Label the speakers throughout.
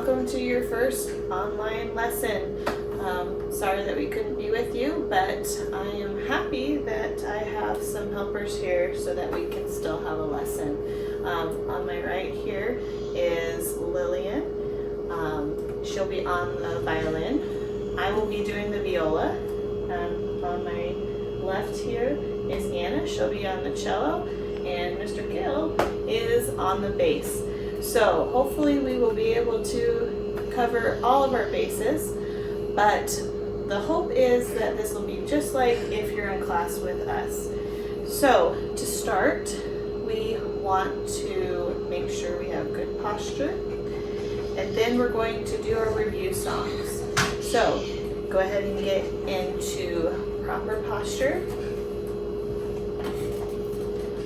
Speaker 1: welcome to your first online lesson. Sorry that we couldn't be with you, but I am happy that I have some helpers here so that we can still have a lesson. On my right here is Lillian. She'll be on the violin. I will be doing the viola. On my left here is Anna. She'll be on the cello. And Mr. Gill is on the bass. So hopefully we will be able to cover all of our bases, but the hope is that this will be just like if you're in class with us. So to start, we want to make sure we have good posture, and then we're going to do our review songs. So go ahead and get into proper posture.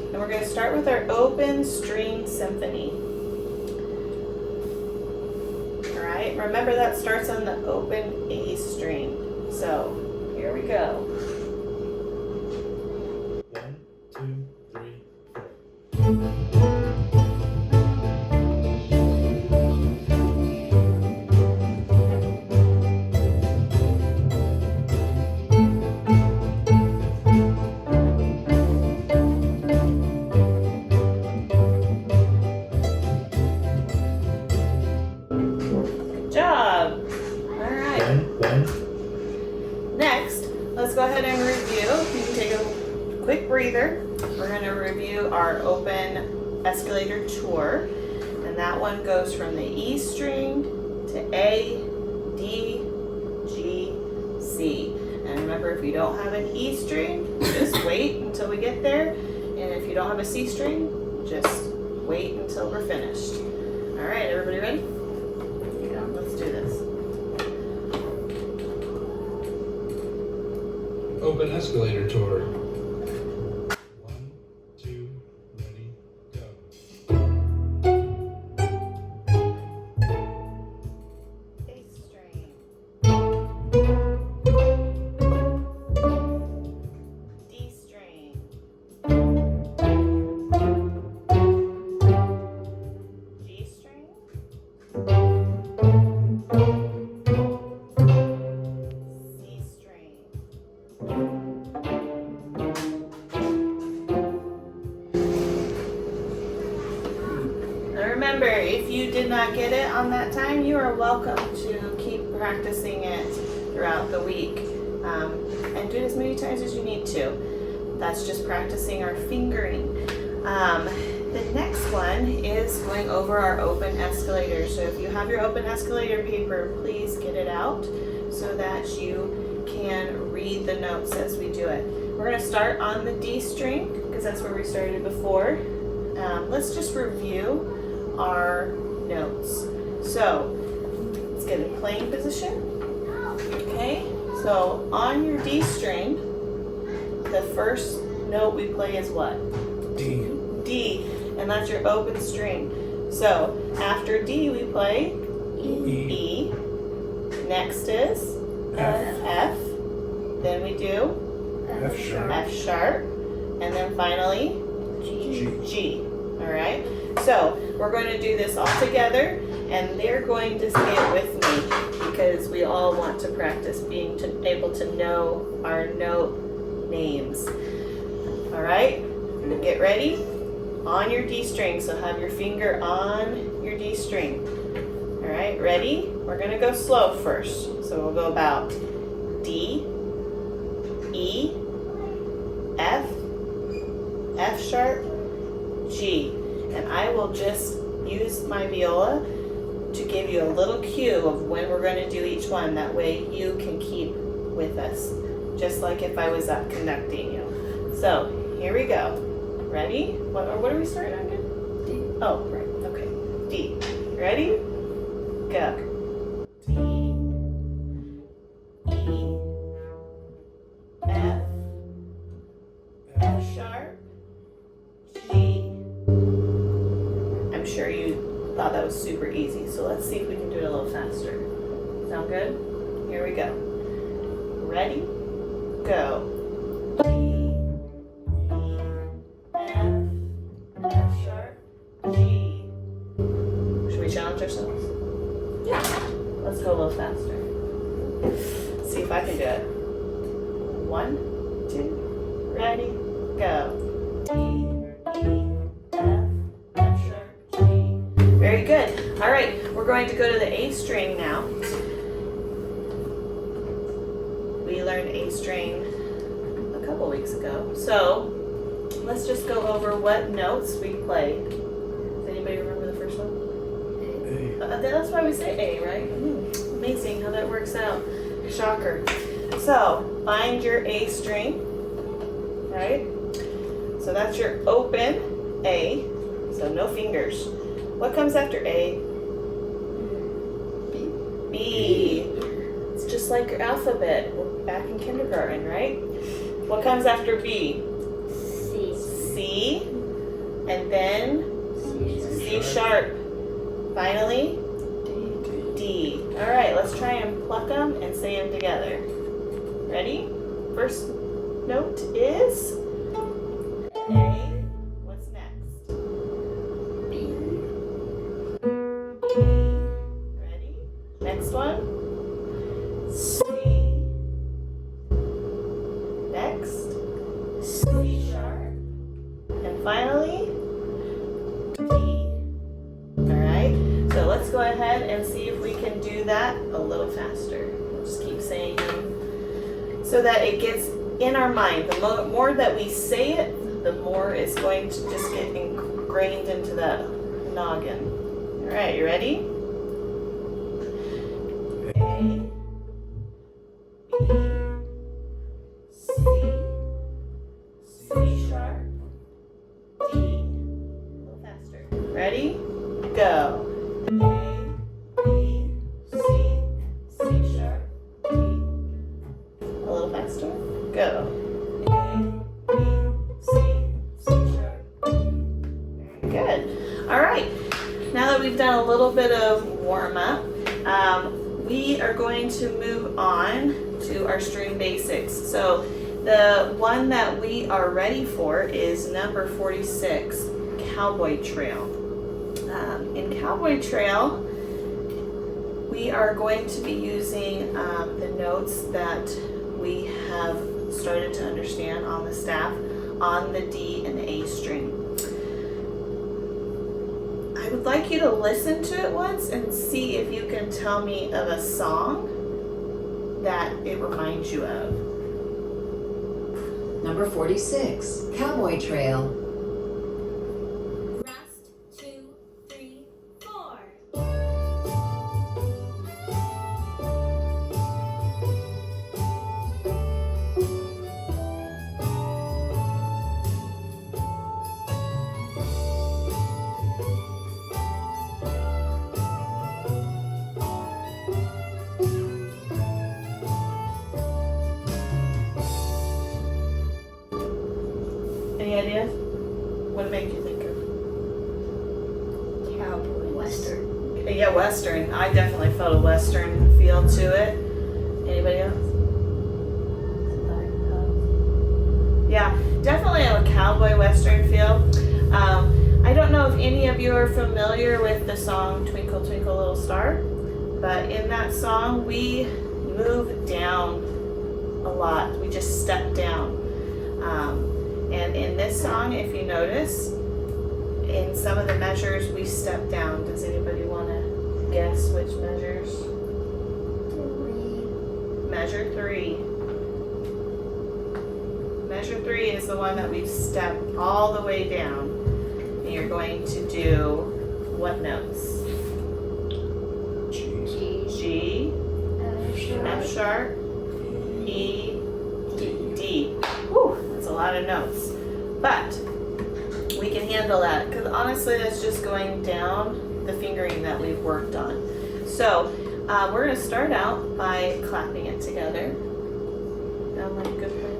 Speaker 1: And we're going to start with our open string symphony. All right, remember that starts on the open A string. So here we go.
Speaker 2: 1, 2, 3, 4.
Speaker 1: Next, let's go ahead and review. You can take a quick breather. We're going to review our open escalator tour, and that one goes from the E string to A, D, G, C. And remember, if you don't have an E string, just wait until we get there. And if you don't have a C string, just wait until we're finished. All right, everybody ready? Yeah, let's do this.
Speaker 2: Open escalator tour. 1, 2, ready, go.
Speaker 1: A string. D string. G string. C string. Now remember, if you did not get it on that time, you are welcome to keep practicing it throughout the week, and do it as many times as you need to. That's just practicing our fingering. The next one is going over our open escalator. So if you have your open escalator paper, please get it out so that you can read the notes as we do it. We're going to start on the D string because that's where we started before. Let's just review our notes. So let's get in playing position. Okay, so on your D string, the first note we play is what?
Speaker 2: D.
Speaker 1: D, and that's your open string. So after D we play E. Next is F. Then we do
Speaker 2: F sharp.
Speaker 1: F sharp, and then finally G. All right. So we're going to do this all together, and they're going to say it with me because we all want to practice being able to know our note names. All right. Get ready. On your D string, so have your finger on your D string. All right, ready? We're gonna go slow first. So we'll go about D, E, F, F sharp, G. And I will just use my viola to give you a little cue of when we're gonna do each one. That way you can keep with us, just like if I was conducting you. So here we go. Ready? What are we starting on again? D. Oh, right. Okay. D. Ready? Go. D. E. F. F sharp. G. I'm sure you thought that was super easy, so let's see if we can do it a little faster. Sound good? Here we go. Ready? Go. F sharp, G. Should we challenge ourselves?
Speaker 3: Yeah.
Speaker 1: Let's go a little faster. See if I can do it. 1, 2, ready, go. D, E, F, F sharp, G. Very good. All right, we're going to go to the A string now. We learned A string a couple weeks ago. So let's just go over what notes we played. Does anybody remember the first one? That's why we say A, right? Amazing how that works out. Shocker. So find your A string, right? So that's your open A, so no fingers. What comes after A? B. It's just like your alphabet. We're back in kindergarten, right? What comes after B?
Speaker 3: C.
Speaker 1: C. And then C sharp. Finally, D. All right, let's try and pluck them and say them together. Ready? First note is A. What's next?
Speaker 3: B.
Speaker 1: B. Ready? Next one. C. Next. C sharp. And finally, D. All right. So let's go ahead and see if we can do that a little faster. We'll just keep saying them so that it gets in our mind. The more that we say it, the more it's going to just get ingrained into the noggin. All right, you ready? A, B, C, C sharp, D. A little faster. Ready? Go. A, B, C, C sharp, D. A little faster. Go. A, B, C, C sharp, D. Very good. All right. Now that we've done a little bit of warm up, we are going to move on to our string basics. So the one that we are ready for is number 46, Cowboy Trail. In Cowboy Trail, we are going to be using the notes that we have started to understand on the staff on the D and A string. I would like you to listen to it once and see if you can tell me of a song that it reminds you of.
Speaker 4: Number 46, Cowboy Trail.
Speaker 3: Rest, 2, 3, 4.
Speaker 1: Any ideas? What did it make you think of?
Speaker 3: Cowboy. Western.
Speaker 1: Yeah, Western. I definitely felt a Western feel to it. Anybody else? Yeah, definitely a cowboy Western feel. I don't know if any of you are familiar with the song Twinkle Twinkle Little Star, but in that song we move down a lot. We just step down. And in this song, if you notice, in some of the measures we step down. Does anybody want to guess which measures?
Speaker 3: 3.
Speaker 1: Measure 3. Measure 3 is the one that we've stepped all the way down. And you're going to do what notes?
Speaker 3: G.
Speaker 1: G, F sharp, E, D. Whew, that's a lot of notes. But we can handle that because honestly that's just going down the fingering that we've worked on. So we're going to start out by clapping it together. Sound like a good plan?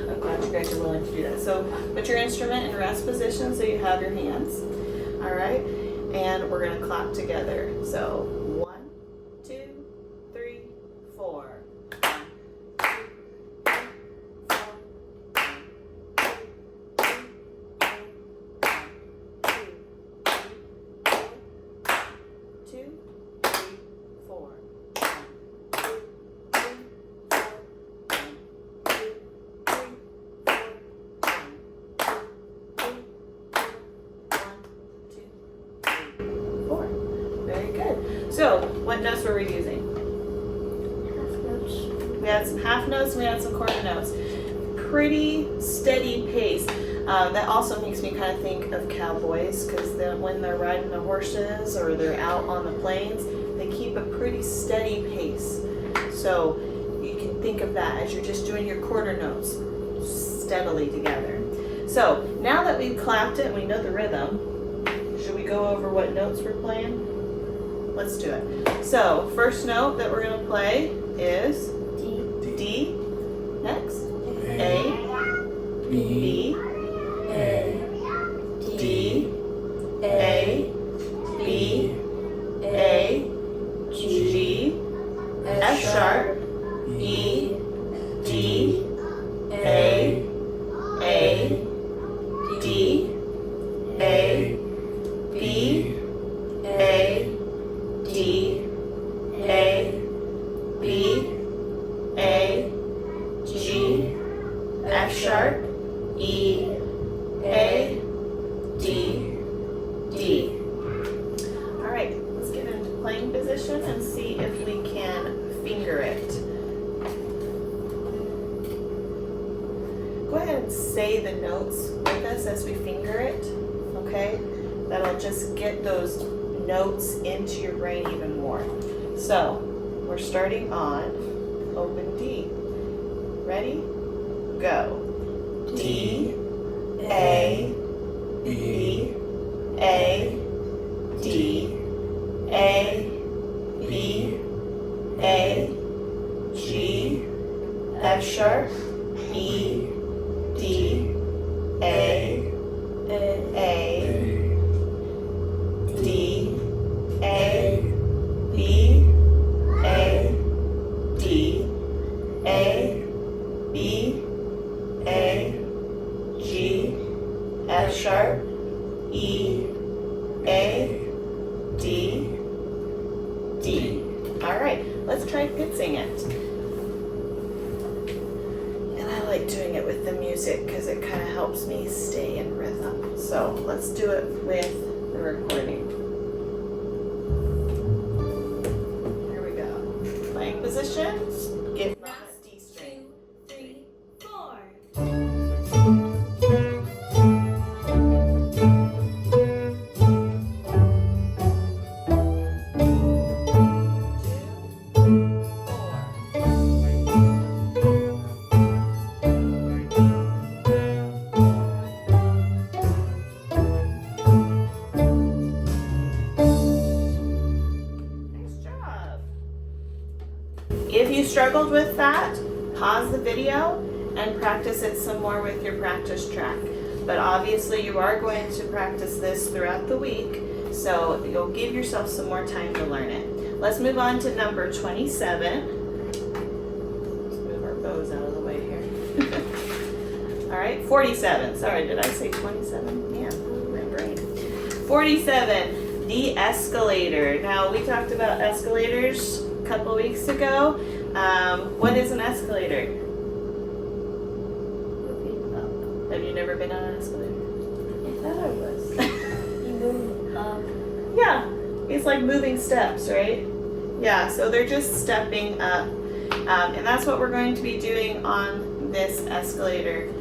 Speaker 1: I'm glad you guys are willing to do that. So put your instrument in rest position so you have your hands. All right, and we're going to clap together. So 1, 2, 3, 4. 2, 3, So, what notes were we using?
Speaker 3: Half notes.
Speaker 1: We had some half notes and we had some quarter notes. Pretty steady pace. That also makes me kind of think of cowboys, because when they're riding the horses or they're out on the plains, they keep a pretty steady pace. So you can think of that as you're just doing your quarter notes steadily together. So now that we've clapped it and we know the rhythm, should we go over what notes we're playing? Let's do it. So first note that we're going to play is
Speaker 3: D.
Speaker 1: D. Next, A, B,
Speaker 3: A.
Speaker 1: D, A, B, A, G, F sharp, E, D, A, D, A, B, A, D, A, B, A, G, F sharp, E, A, D, D. All right, let's get into playing position and see if we can finger it. Go ahead and say the notes with us as we finger it, okay? That'll just get those notes into your brain even more. So, we're starting on open D. Ready? Go. D, A, B, A, D, A, B, A, G, F sharp, E, D, A, D, A, B, A, D, A, B, A, G, F sharp, E, A, D, D. All right, let's try fixing it. And I like doing it with the music because it kind of helps me stay in rhythm. So let's do it with the recording. Here we go. Playing positions. Get my D string.
Speaker 3: 2, 3, 4.
Speaker 1: Nice job. If you struggled with that, pause the video and practice it some more with your practice track. But obviously you are going to practice this throughout the week, so you'll give yourself some more time to learn it. Let's move on to number 27. Let's move our bows out of the way here. All right, 47. Sorry, did I say 27? Man, my brain. 47, the escalator. Now, we talked about escalators a couple weeks ago. What is an escalator?
Speaker 3: Moving up.
Speaker 1: Have you never been on an escalator? I thought I was.
Speaker 3: You move up.
Speaker 1: Yeah, it's like moving steps, right? Yeah, so they're just stepping up. And that's what we're going to be doing on this escalator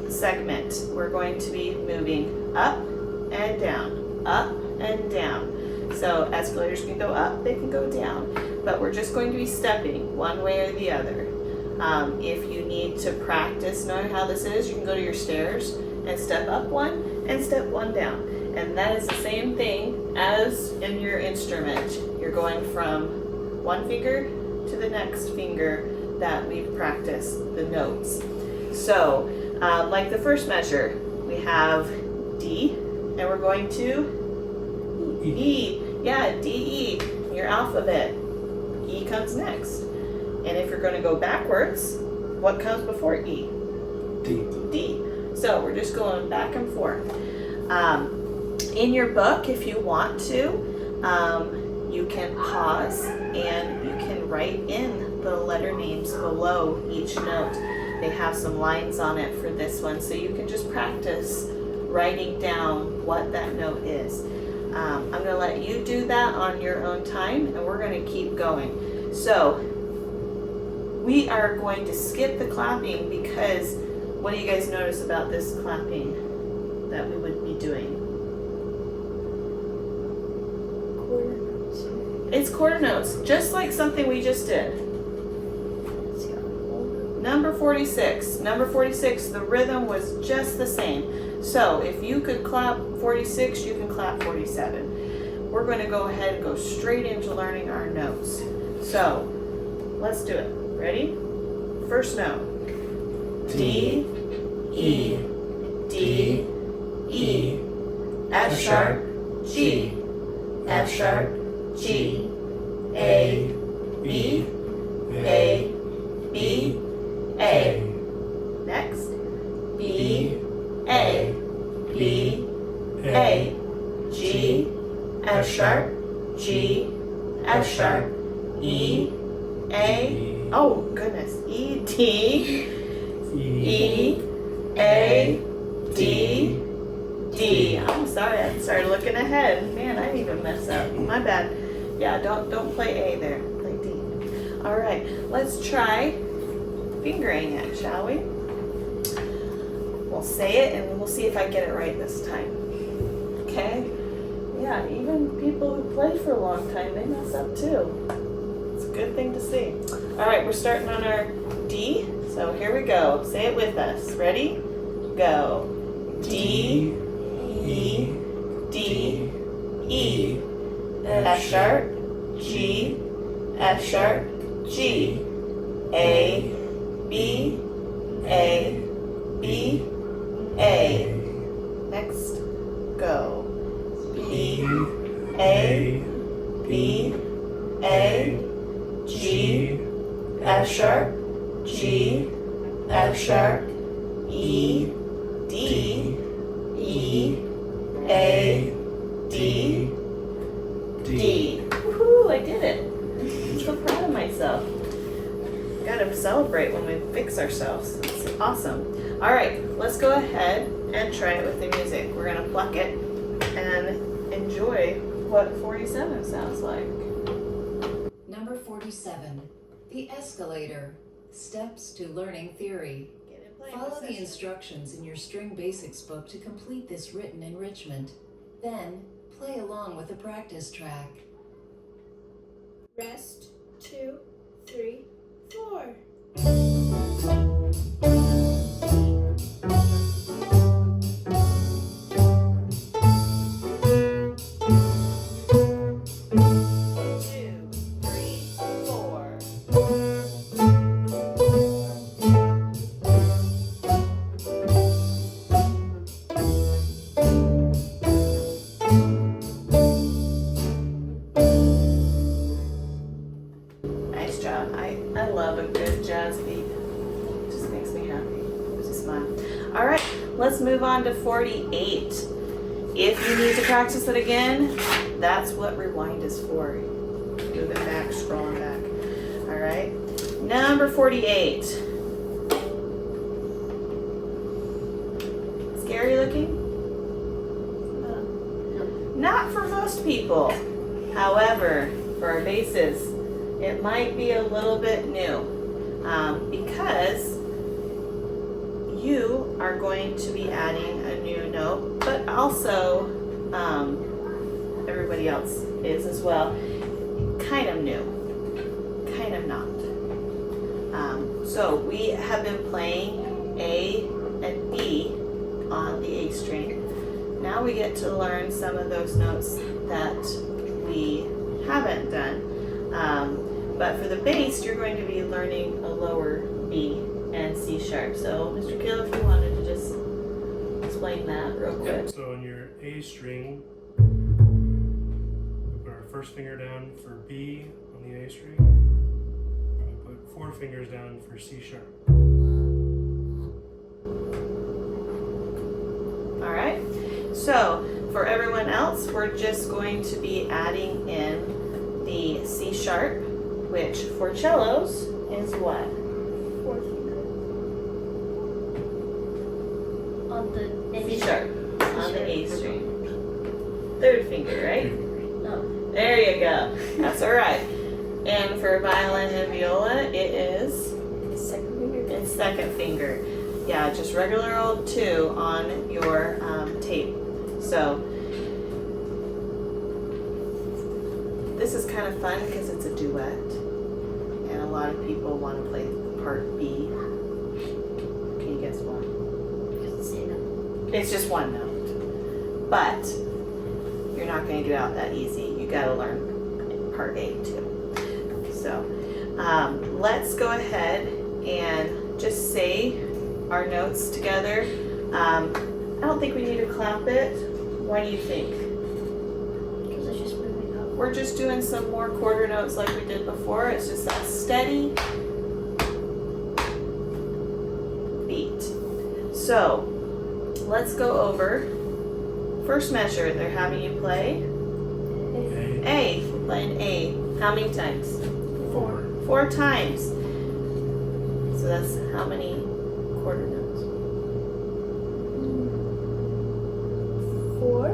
Speaker 1: segment. We're going to be moving up and down, up and down. So escalators can go up, they can go down, but we're just going to be stepping one way or the other. If you need to practice knowing how this is, you can go to your stairs and step up one and step one down. And that is the same thing as in your instrument. You're going from one finger to the next finger that we've practiced the notes. So, like the first measure, we have D, and we're going to E. Yeah, D-E, your alphabet. E comes next. And if you're going to go backwards, what comes before E?
Speaker 2: D.
Speaker 1: D. So we're just going back and forth. In your book, if you want to, you can pause and you can write in the letter names below each note. They have some lines on it for this one, so you can just practice writing down what that note is. I'm going to let you do that on your own time, and we're going to keep going. So we are going to skip the clapping because what do you guys notice about this clapping that we would be doing?
Speaker 3: Quarter notes.
Speaker 1: It's quarter notes, just like something we just did.
Speaker 3: It's got whole note.
Speaker 1: Number 46. Number 46, the rhythm was just the same. So if you could clap 46, you can clap 47. We're going to go ahead and go straight into learning our notes. So let's do it. Ready? First note. D, E, D, E, F sharp, G, F sharp, G, A, B, A, B, A. Next. B, A, B, A, G, F sharp, G, F sharp, E, A, oh goodness, E, D, E, A, D, D. I'm sorry, I started looking ahead. Man, I didn't even mess up. My bad. Yeah, don't play A there. Play D. All right, let's try fingering it, shall we? We'll say it and we'll see if I get it right this time. Okay? Yeah, even people who play for a long time, they mess up too. It's a good thing to see. All right, we're starting on our D. So here we go. Say it with us. Ready? Go. D, E, D, E, F sharp, G, F sharp, G, A, B, A, B, A. Next, go. B, A, B, A, G, F sharp, G, F sharp, E, D, E, A, D, D. Woohoo, I did it. I'm so proud of myself. Gotta celebrate when we fix ourselves. It's awesome. All right, let's go ahead and try it with the music. We're gonna pluck it and enjoy what 47 sounds like.
Speaker 4: Number 47. The Escalator. Steps to Learning Theory.
Speaker 1: Get it playing
Speaker 4: Follow
Speaker 1: with
Speaker 4: the
Speaker 1: us.
Speaker 4: instructions in your string basics book to complete this written enrichment. Then, play along with the practice track.
Speaker 3: Rest. 2, 3, 4.
Speaker 1: Two, three, four. Nice job. I love a good jazz beat. It just makes me happy. It's a smile. All right, let's move on to 48. If you need to practice it again, that's what rewind is for. Moving back, scrolling back. All right. Number 48. Scary looking? Not for most people. However, for our basses, it might be a little bit new because you are going to be adding a new note, but also everybody else is as well. Kind of new, kind of not. So we have been playing A and B on the A string. Now we get to learn some of those notes that we haven't done. But for the bass, you're going to be learning a lower B and C sharp. So, Mr. Kill, if you wanted to just explain that real quick.
Speaker 5: So on your A string, we put our first finger down for B on the A string. We put 4 fingers down for C sharp.
Speaker 1: All right. So for everyone else, we're just going to be adding in the C sharp, which for cellos is what?
Speaker 3: 4 fingers. On the A
Speaker 1: C sharp on the A
Speaker 3: string.
Speaker 1: string. Third finger, right?
Speaker 3: No.
Speaker 1: There you go. That's all right. And for violin and viola, it is
Speaker 3: Second finger.
Speaker 1: it's second finger. Yeah, just regular old 2 on your tape. So this is kind of fun because it's a duet, and a lot of people want to play part B. Can you guess why?
Speaker 3: Say no.
Speaker 1: It's just one note, but you're not going to get out that easy. You got to learn part A too. So let's go ahead and just say our notes together. I don't think we need to clap it. Why do you think?
Speaker 3: Because it's just moving up.
Speaker 1: We're just doing some more quarter notes like we did before. It's just that steady beat. So let's go over first measure. They're having you play A. We're playing A. How many times?
Speaker 3: 4.
Speaker 1: 4 times. So that's how many quarter notes?
Speaker 3: 4.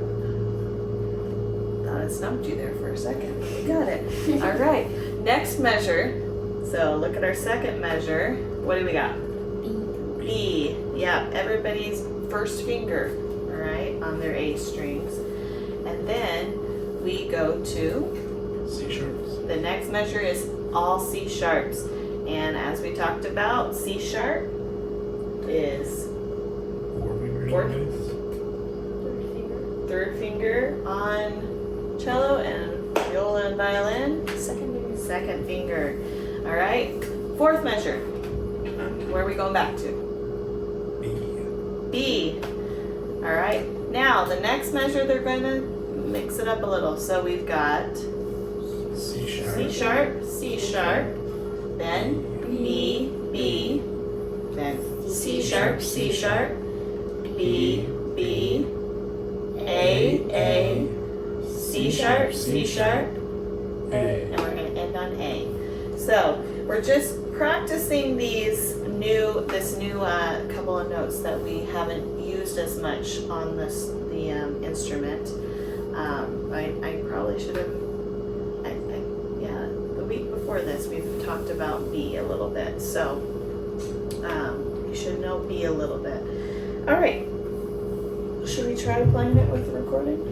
Speaker 1: Thought I stumped you there for a second. You got it. All right. Next measure. So look at our second measure. What do we got? B. Yeah, everybody's first finger, all right, on their A strings. And then we go to
Speaker 2: C sharps.
Speaker 1: the next measure is all C sharps. And as we talked about, C sharp is
Speaker 2: 4 fingers
Speaker 1: Four.
Speaker 2: on bass.
Speaker 3: Third finger.
Speaker 1: third finger on cello and viola and violin.
Speaker 3: Second finger.
Speaker 1: Second finger. All right. Fourth measure. Where are we going back to?
Speaker 2: B.
Speaker 1: B. All right. Now the next measure, they're going to mix it up a little. So we've got
Speaker 2: C sharp.
Speaker 1: C sharp, C sharp, then B, B, then C sharp, C sharp, B, B, A, C sharp, C sharp,
Speaker 2: A.
Speaker 1: and we're going to end on A. So we're just practicing this new couple of notes that we haven't used as much on the instrument. I probably should have. The week before this, we've talked about B a little bit, so you should know B a little bit. All right. Should we try playing it with the recording?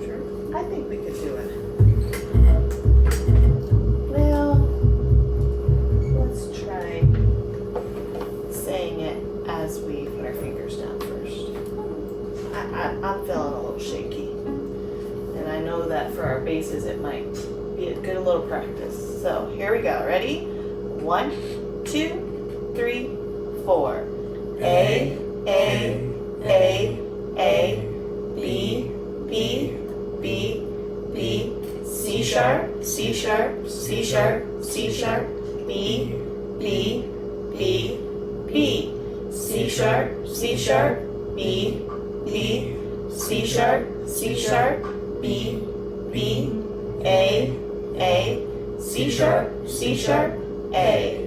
Speaker 1: Sure. I think we could do it. Well, let's try saying it as we put our fingers down first. I'm feeling a little shaky. And I know that for our basses it might be a good little practice. So here we go. Ready? 1, 2, 3, 4. A, B, B, B, B, C sharp, C sharp, C sharp, C sharp, B, B, B, B, C sharp, C sharp, B, B, C sharp, C sharp, B, B, A, C sharp, C sharp, A.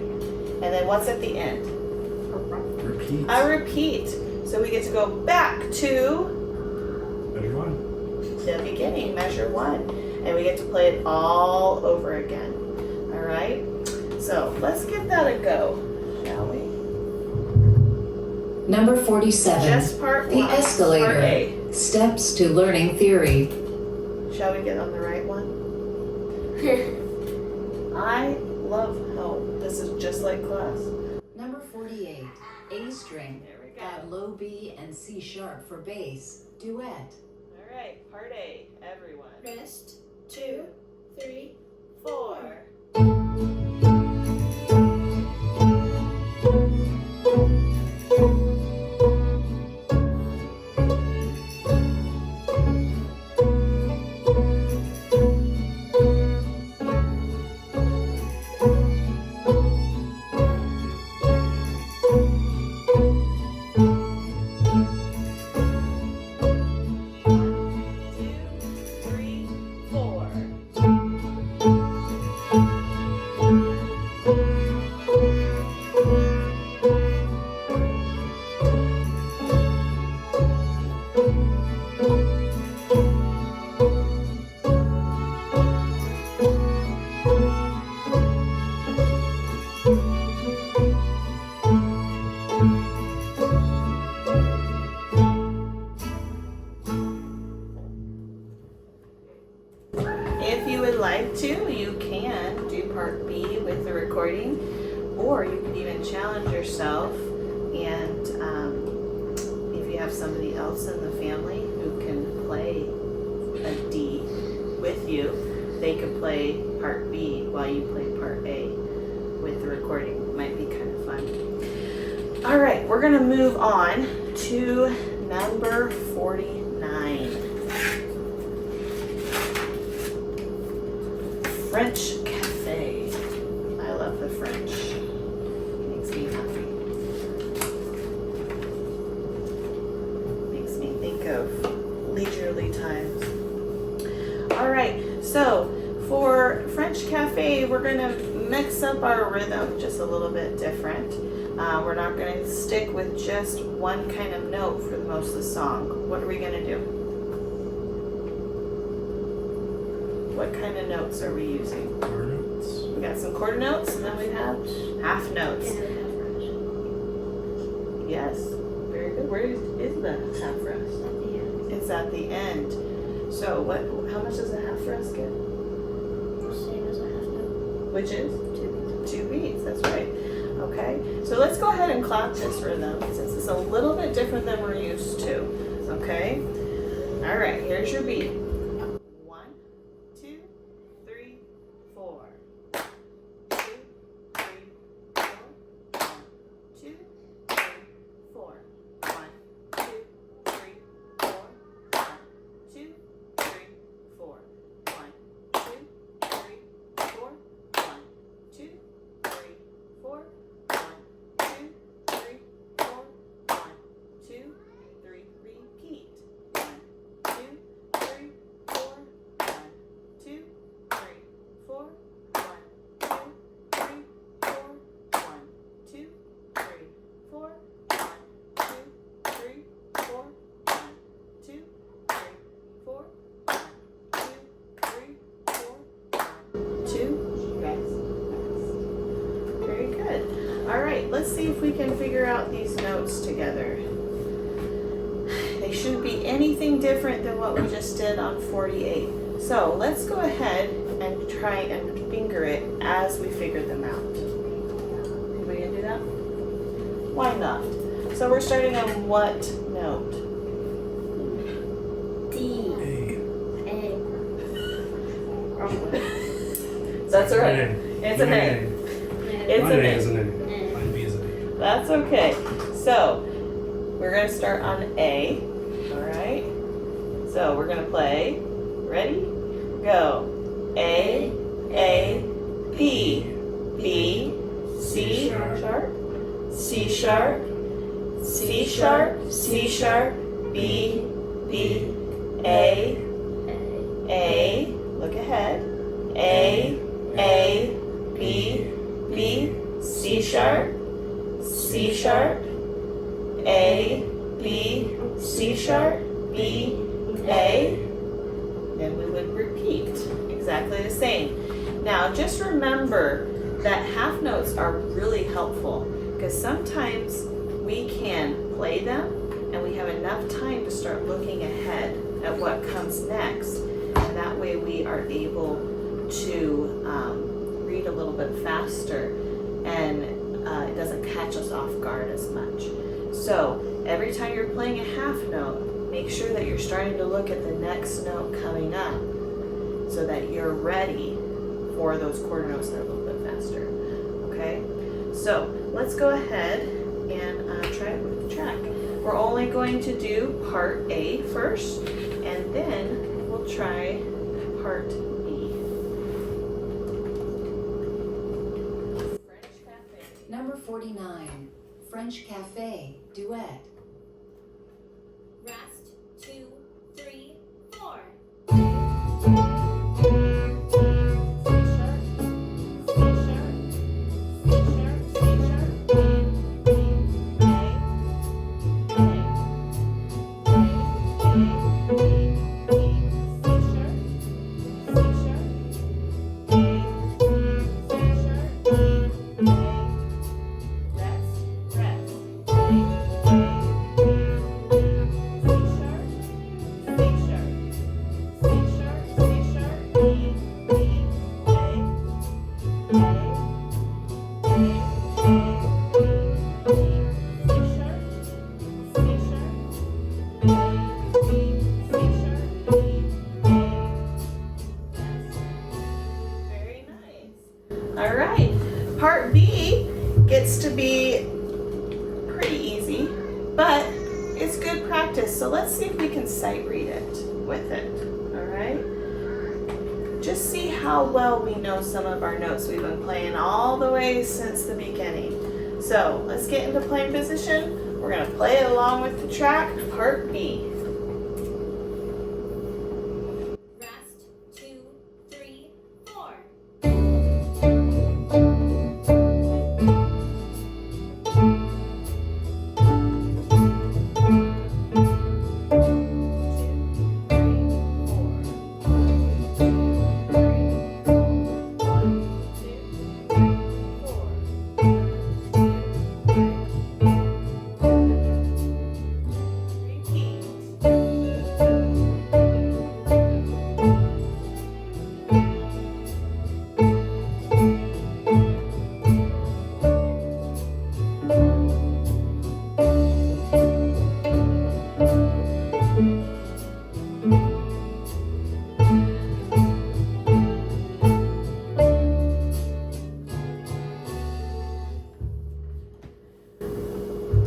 Speaker 1: And then what's at the end?
Speaker 2: Repeat.
Speaker 1: A repeat. So we get to go back to
Speaker 2: Measure 1.
Speaker 1: the beginning, measure 1. And we get to play it all over again. All right? So let's give that a go, shall we?
Speaker 4: Number 47.
Speaker 1: Just part 1.
Speaker 4: The escalator.
Speaker 1: Part A.
Speaker 4: Steps to learning theory.
Speaker 1: Shall we get on the right one? I love how this is just like class.
Speaker 4: Number 48. A string.
Speaker 1: There we go.
Speaker 4: Add low B and C sharp for bass. Duet.
Speaker 1: All right, part A, everyone.
Speaker 3: Rest. 2, 3,
Speaker 1: 4. Two, if you would like to, you can do part B with the recording, or you can even challenge yourself, and if you have somebody else in the family who can play a D with you, they could play part B while you play part A with the recording. It might be kind of fun. All right, we're gonna move on to number 49. French Cafe. I love the French. Makes me happy. Makes me think of leisurely times. All right, so for French Cafe, we're gonna mix up our rhythm just a little bit different. We're not gonna stick with just one kind of note for most of the song. What are we gonna do? What kind of notes are we using?
Speaker 2: Quarter notes.
Speaker 1: We got some quarter notes, and then we have half notes.
Speaker 3: And we have rest
Speaker 1: Yes, very good. Where is the half rest?
Speaker 3: at the end.
Speaker 1: It's at the end. So what? How much does a half rest get?
Speaker 3: The same as a half note.
Speaker 1: Which is
Speaker 3: 2 beats.
Speaker 1: 2 beats. That's right. Okay. So let's go ahead and clap this rhythm since it's a little bit different than we're used to. Okay. All right. Here's your beat. 1, 2, 3, 4. 2, 3, 4. 1, 2, 3, 4. 1, 2, 3, 4. 1, 2, 3, 4. 1, 2, 3, 4. 1, 2, 3, 4. 1, 2, 3, 4. 1, 2, 3. Repeat. 1, 2, 3, 4. 1, 2, 3, 4. 1, 2, 3, 4. 1, 2, 3, 4. 1, 2, 3, 4. 1, 2, 3, 4. 1, 2, 3, 4. 1, 2. Rest. Very good. All right, let's see if we can figure out these notes together. They shouldn't be anything different than what we just did on 48. So let's go ahead and try and finger it as we figure them out. Anybody gonna do that? Why not? So we're starting on what note?
Speaker 3: D.
Speaker 2: A.
Speaker 3: A.
Speaker 1: That's all right. It's an A. It's
Speaker 2: Mine
Speaker 1: an
Speaker 2: A
Speaker 1: A.
Speaker 2: is an A.
Speaker 3: A.
Speaker 2: Mine B is an A.
Speaker 1: That's okay. So we're gonna start on A. All right. So we're gonna play. Ready? Go. A, B, B, C sharp, C sharp, C sharp, C sharp, B, B, A. Look ahead. A, B, B, C sharp, C sharp, A, B, C sharp, B, A. Then we would repeat exactly the same. Now just remember that half notes are really helpful because sometimes we can play them and we have enough time to start looking ahead at what comes next, and that way we are able to read a little bit faster, and it doesn't catch us off guard as much. So every time you're playing a half note, make sure that you're starting to look at the next note coming up so that you're ready for those quarter notes that are a little bit faster. Okay? So let's go ahead and try it with the track. We're only going to do part A first, and then we'll try part B. French Cafe.
Speaker 4: Number 49, French Cafe, duet.
Speaker 3: Rest. 2, 3, 4.
Speaker 1: Rest, rest. All right. Part B gets to be pretty easy, but it's good practice. So let's see if we can sight read it with it. All right. Just see how well we know some of our notes we've been playing all the way since the beginning. So let's get into playing position. We're gonna play along with the track, part B.
Speaker 3: Rest, 2, 3, 4.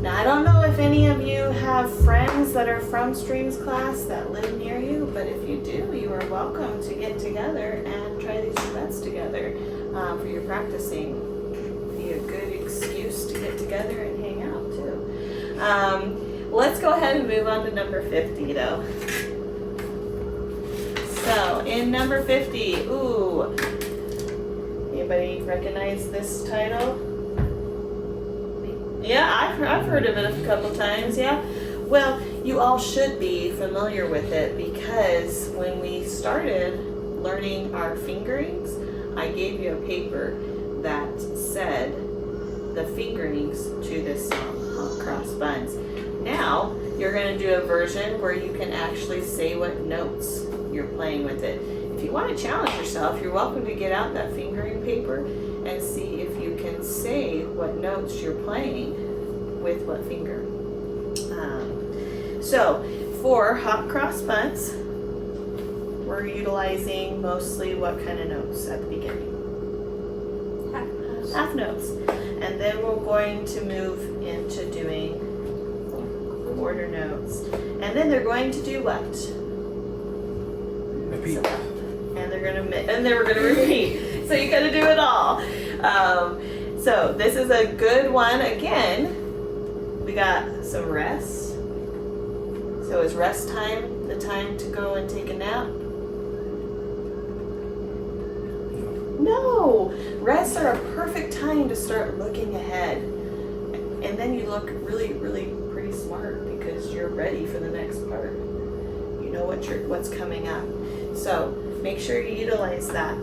Speaker 1: Now, I don't know if any of you have friends that are from Streams class that live near you, but if you do, you are welcome to get together and try these duets together for your practicing. Be a good excuse to get together and hang out too. Let's go ahead and move on to number 50 though. So in number 50, ooh, anybody recognize this title? Yeah, I've heard of it a couple times, yeah. Well, you all should be familiar with it because when we started learning our fingerings, I gave you a paper that said the fingerings to this song, Hot Cross Buns. Now, you're going to do a version where you can actually say what notes you're playing with it. If you want to challenge yourself, you're welcome to get out that fingering paper and see if you can say what notes you're playing with what finger. So for Hot Cross Buns, we're utilizing mostly what kind of notes at the beginning? Half notes. And then we're going to move into doing quarter notes. And then they're going to do what?
Speaker 2: Repeat.
Speaker 1: And then we're gonna repeat. So you gotta do it all. So this is a good one. Again, we got some rest. So is rest time the time to go and take a nap? No. Rests are a perfect time to start looking ahead. And then you look really, really pretty smart because you're ready for the next part. You know what's coming up. So make sure you utilize that.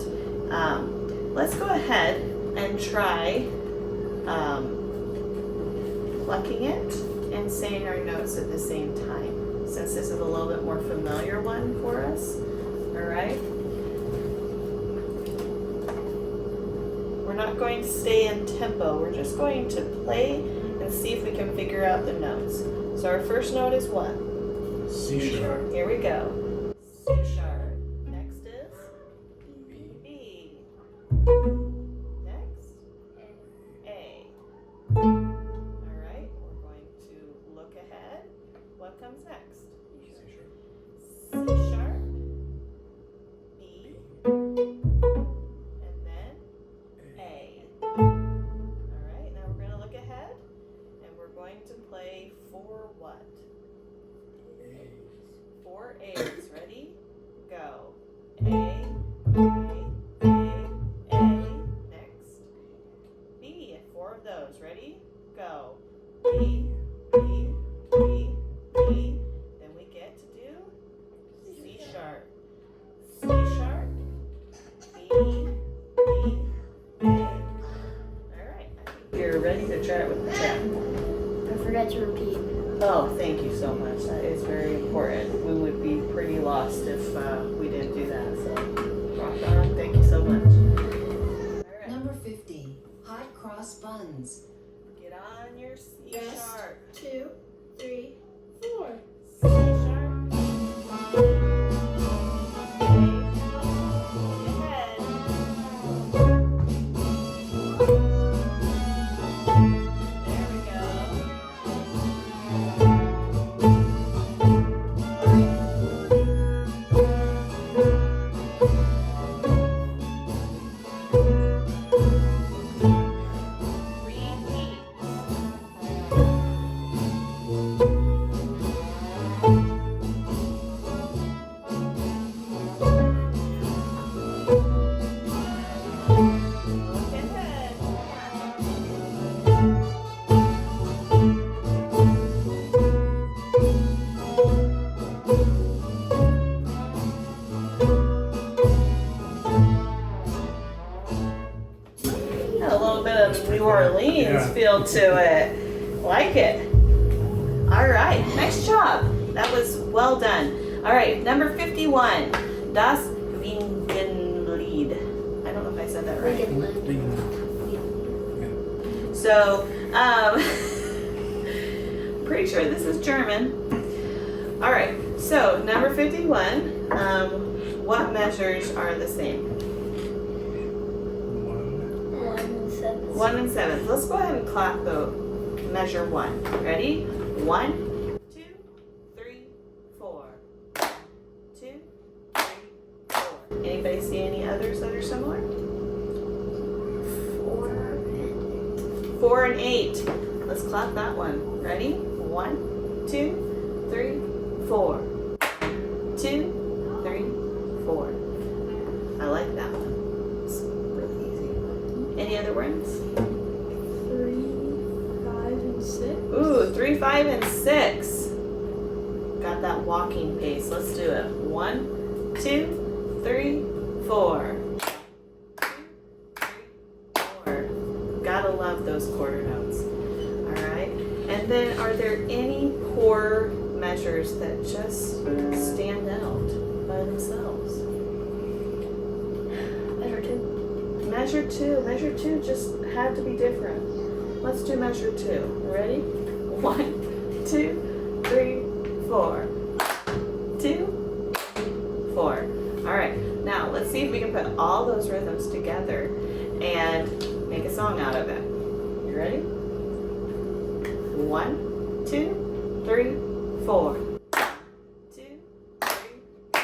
Speaker 1: Let's go ahead and try plucking it and saying our notes at the same time, since this is a little bit more familiar one for us. All right. We're not going to stay in tempo. We're just going to play and see if we can figure out the notes. So our first note is what?
Speaker 2: C sharp.
Speaker 1: Here we go. C sharp. Next is B. Next, A. All right, we're going to look ahead. What comes next?
Speaker 2: C sharp.
Speaker 1: C sharp, B, and then A. All right, now we're going to look ahead, and we're going to play four what? Four A's. Ready? Go. A, next. B, four of those. Ready? Go. B. Then we get to do C sharp. C sharp. B, A. Alright, I think you're ready to try it with the chat.
Speaker 3: Don't forget to repeat.
Speaker 1: Oh, thank you so much. That is very important. We would be pretty lost if we didn't do that. So, rock on. Thank you so much. All right.
Speaker 4: Number 50, Hot Cross Buns.
Speaker 1: Get on your C
Speaker 3: Rest.
Speaker 1: sharp.
Speaker 3: 2, 3, 4.
Speaker 1: C sharp. A. Ahead. Orleans
Speaker 5: Yeah.
Speaker 1: feel to it. Like it. All right, nice job. That was well done. All right, number 51, Das Wingenlied. I don't know if I said that right. So, pretty sure this is German. All right, so number 51, what measures are the same?
Speaker 5: 1.
Speaker 3: 1 and 7.
Speaker 1: 1 and 7. Let's go ahead and clap the measure 1. Ready? 1, 2, 3, 4. 2, 3, 4. Anybody see any others that are similar? 4 and 8. Let's clap that one. Ready? 1, 2, 3, 4. 2, 3, 4. I like that one. It's really easy. Any other ones?
Speaker 3: 3, 5, and 6.
Speaker 1: Ooh, 3, 5, and 6. Got that walking pace. Let's do it. 1, 2, 3, 4. 2, 3, 4. Gotta love those quarter notes. All right. And then, are there any core measures that just stand out by themselves?
Speaker 3: Measure 2.
Speaker 1: Measure 2. Measure 2 just had to be different. Let's do measure 2. Ready? 1, 2, 3, 4. 2, 4. All right. Now let's see if we can put all those rhythms together and make a song out of it. You ready? 1, 2, 3, 4. 2, 3,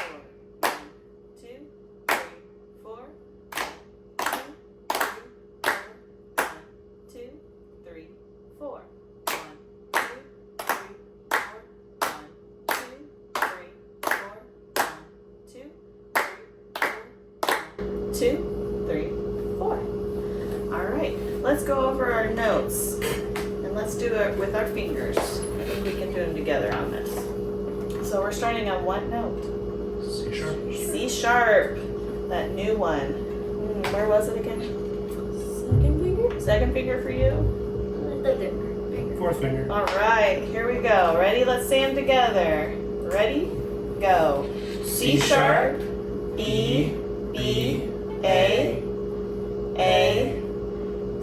Speaker 1: 4. 2, 3, 4. 2, 3, 4. 1, 2, 3, 4. All right, let's go over our notes and let's do it with our fingers. I think we can do them together on this. So we're starting on what note?
Speaker 2: C sharp.
Speaker 1: C sharp, that new one. Where was it again?
Speaker 3: Second finger.
Speaker 1: Second finger for you?
Speaker 3: The third finger.
Speaker 5: 4th finger.
Speaker 1: All right, here we go. Ready? Let's say them together. Ready? Go. C sharp, E, B, A,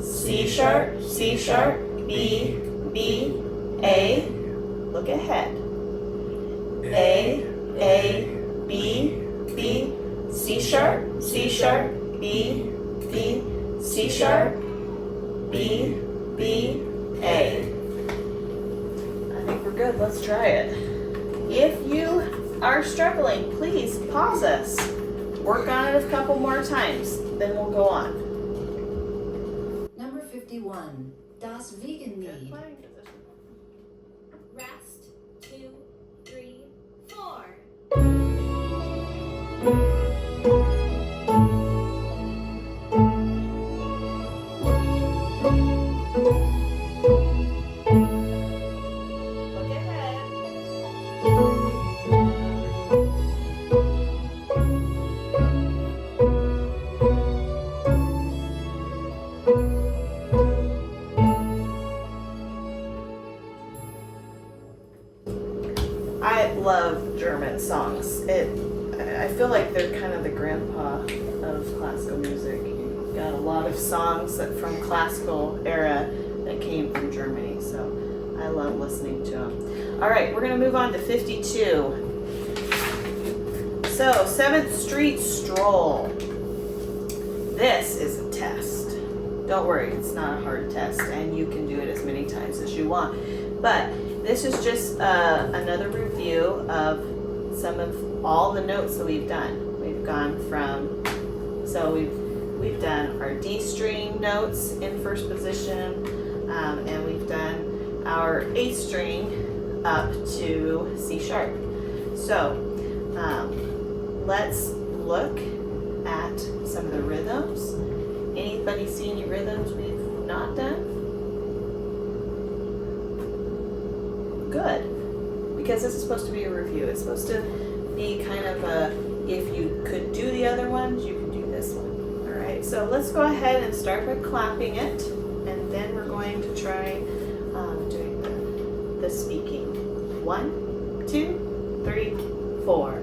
Speaker 1: C sharp, B, A. Look ahead. A, B, C sharp, B, C sharp, B, A. I think we're good. Let's try it. If you are struggling, please pause us. Work on it a couple more times, then we'll go on.
Speaker 4: Number 51, Das Wiegenlied.
Speaker 3: Rest. 2, 3, 4.
Speaker 1: Look ahead. I love German songs. I feel like they're kind of the grandpa of classical music. You've got a lot of songs from classical era that came from Germany, so I love listening to them. All right, we're gonna move on to 52. So, 7th Street Stroll. This is a test. Don't worry, it's not a hard test, and you can do it as many times as you want. But this is just another review of some of all the notes that we've done. We've gone from, so we've done our D string notes in first position, and we've done our A string up to C sharp. So let's look at some of the rhythms. Anybody see any rhythms we've not done? Good, because this is supposed to be a review. It's supposed to be kind of a, if you could do the other ones, you can do this one. All right, so let's go ahead and start by clapping it, and then going to try doing the speaking. 1, 2, 3, 4.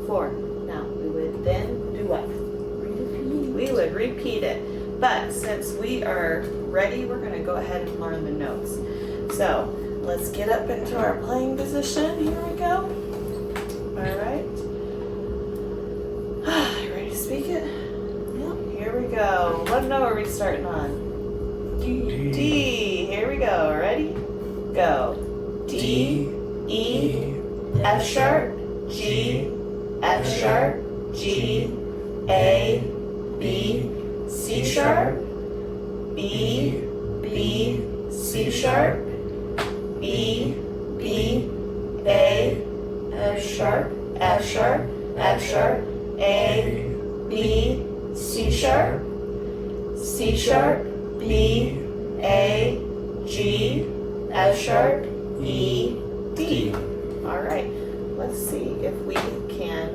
Speaker 1: Four. Now we would then do what? We would repeat it. But since we are ready, we're going to go ahead and learn the notes. So let's get up into our playing position. Here we go. All right. You ready to speak it? Yep. Here we go. What note are we starting on?
Speaker 5: D.
Speaker 1: D. Here we go. Ready? Go. D, E, F sharp, G, F sharp, G, A, B, C sharp, B, B, C sharp, B, B, A, F sharp, F sharp, F sharp, A, B, C sharp, C sharp, B, A, G, F sharp, E, D. All right, let's see if we can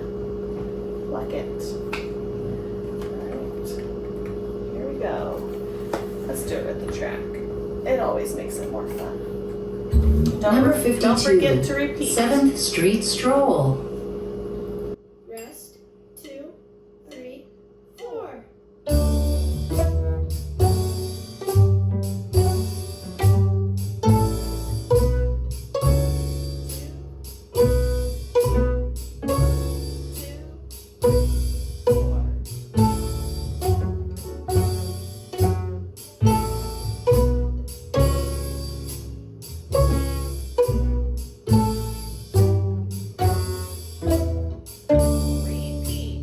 Speaker 1: pluck it. All right, here we go. Let's do it with the track. It always makes it more fun.
Speaker 4: Number 52.
Speaker 1: Don't forget to repeat.
Speaker 4: 7th Street Stroll.
Speaker 3: Rest. 2, 3, 4.
Speaker 1: Repeat.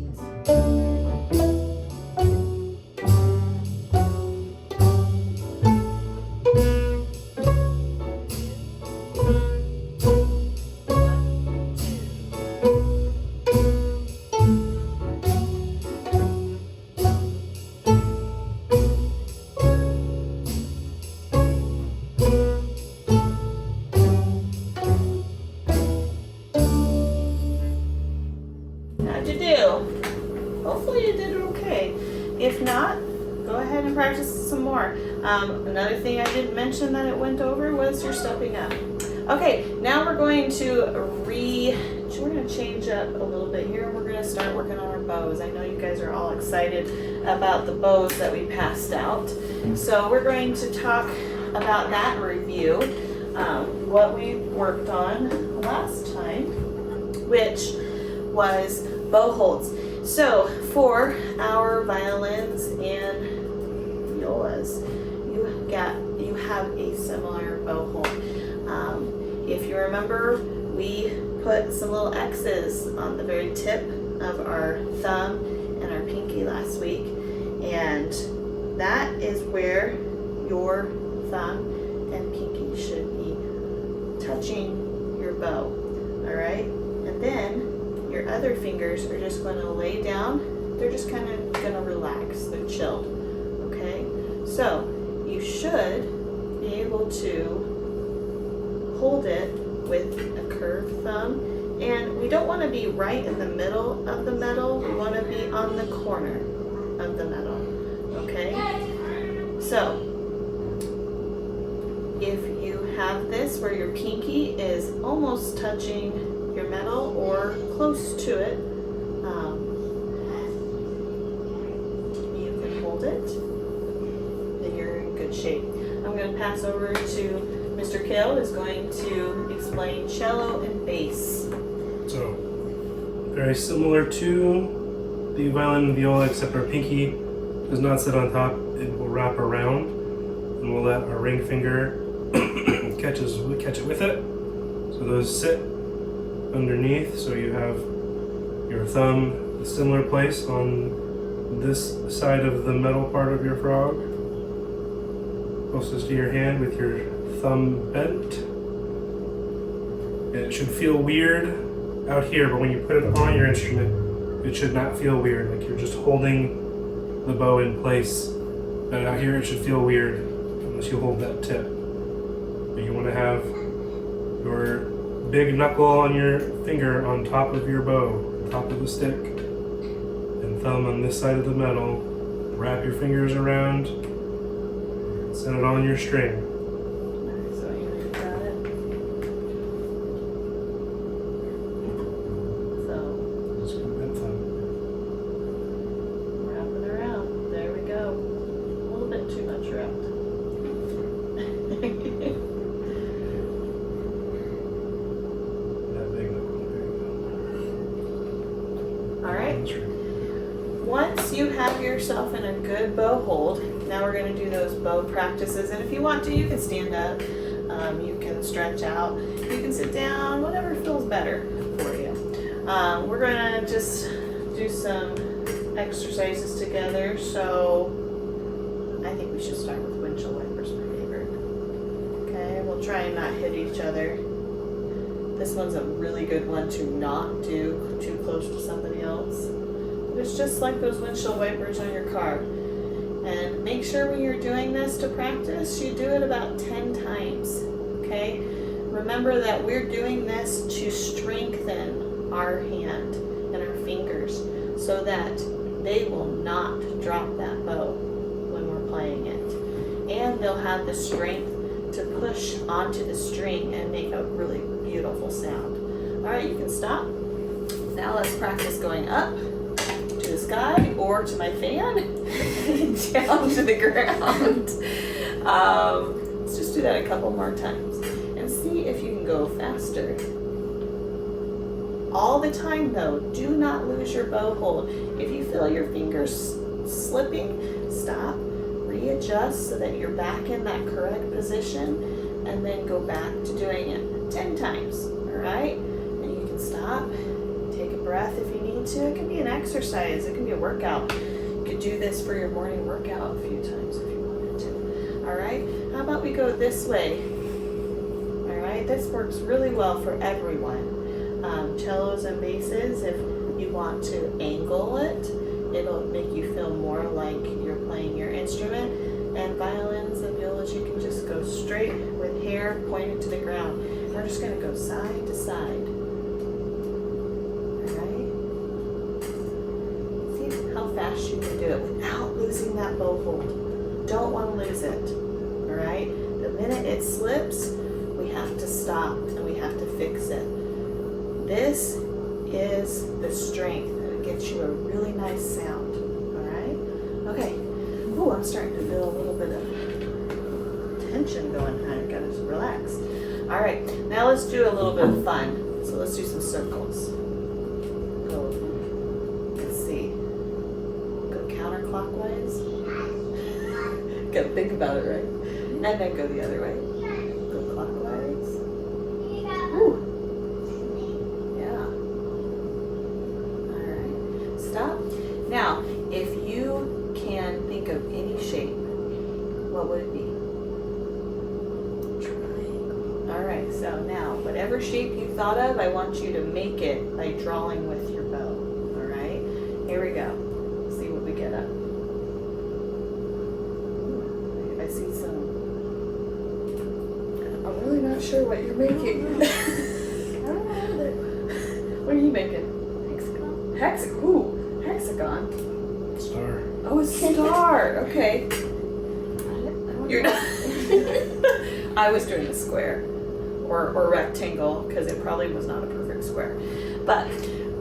Speaker 1: How'd you do? Hopefully you did okay. If not, go ahead and practice some more. Another thing I didn't mention that it went over was your stepping up. Okay, now we're going to change up a little bit here. We're going to start working on our bows. I know you guys are all excited about the bows that we passed out. So we're going to talk about that and review what we worked on last time, which was bow holds. So for our violins and violas, you have a similar bow hold. If you remember, we put some little X's on the very tip of our thumb and our pinky last week, and that is where your thumb and pinky should be touching your bow. All right, and then your other fingers are just going to lay down. They're just kind of going to relax. They're chilled. Okay, so you should be able to hold it with a curved thumb, and we don't want to be right in the middle of the metal. We want to be on the corner of the metal. Okay, so if you have this where your pinky is almost touching your metal or close to it, you can hold it, then you're in good shape. I'm going to pass over to Mr. Kill, who's going to explain cello and bass.
Speaker 5: So, very similar to the violin and viola, except our pinky does not sit on top. It will wrap around, and we'll let our ring finger catch it with it. So those sit underneath, so you have your thumb a similar place on this side of the metal part of your frog, closest to your hand with your thumb bent. And it should feel weird out here, but when you put it on your instrument, it should not feel weird, like you're just holding the bow in place. But out here it should feel weird unless you hold that tip. But you want to have your big knuckle on your finger on top of your bow, on top of the stick, and thumb on this side of the metal. Wrap your fingers around, set it on your string.
Speaker 1: So you got it. So
Speaker 5: It's kind of fun.
Speaker 1: wrap it around. There we go. A little bit too much wrapped.
Speaker 5: That big knuckle. There you
Speaker 1: All right.
Speaker 5: go.
Speaker 1: Once you have yourself in a good bow hold, now we're going to do those bow practices. And if you want to, you can stand up, you can stretch out, you can sit down, whatever feels better for you. We're going to just do some exercises together. So I think we should start with windshield wipers, my favorite. Okay, we'll try and not hit each other. This one's a really good one to not do too close to somebody else. It's just like those windshield wipers on your car. And make sure when you're doing this to practice, you do it about 10 times, okay? Remember that we're doing this to strengthen our hand and our fingers so that they will not drop that bow when we're playing it. And they'll have the strength to push onto the string and make a really beautiful sound. All right, you can stop. Now let's practice going up to the sky or to my fan down to the ground. Let's just do that a couple more times and see if you can go faster. All the time though, do not lose your bow hold. If you feel your fingers slipping, stop, readjust so that you're back in that correct position, and then go back to doing it 10 times, all right? And you can stop, take a breath if you need to. It can be an exercise, it can be a workout. You could do this for your morning workout a few times if you wanted to, all right? How about we go this way? All right, this works really well for everyone. Cellos and basses, if you want to angle it, it'll make you feel more like you're playing your instrument. And violins and violas, you can just go straight with hair pointed to the ground. We're just going to go side to side. Alright? See how fast you can do it without losing that bow hold. Don't want to lose it. Alright? The minute it slips, we have to stop and we have to fix it. This is the strength that gets you a really nice sound. Alright? Okay. Ooh, I'm starting to feel a little bit of tension going on. I've got to relax. All right, now let's do a little bit of fun. So let's do some circles. Go, let's see. Go counterclockwise. Gotta think about it, right? And then go the other way. Go clockwise. Ooh. Yeah. All right. Stop. Now, if you can think of any shape, what would it be? Triangle. All right, so now whatever shape you thought of, I want you to make it by drawing with your bow. All right, here we go. Let's see what we get up. Ooh, I see some. I'm really not sure what you're making. I don't know. What are you making? Hexagon. Ooh, hexagon.
Speaker 5: Star.
Speaker 1: Oh, a star. Okay. You're not. I was doing a square or rectangle because it probably was not a perfect square. But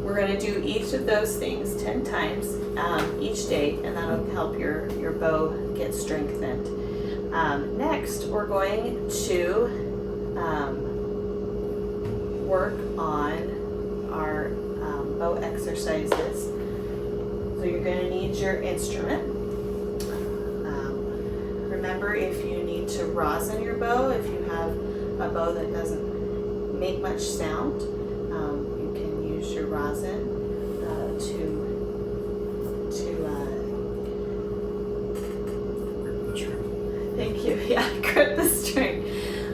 Speaker 1: we're going to do each of those things 10 times each day, and that'll help your bow get strengthened. Next, we're going to work on our bow exercises. So you're going to need your instrument. Remember, if you need to rosin your bow, if you have a bow that doesn't make much sound, you can use your rosin to
Speaker 5: Grip the string.
Speaker 1: thank you. Yeah, grip the string.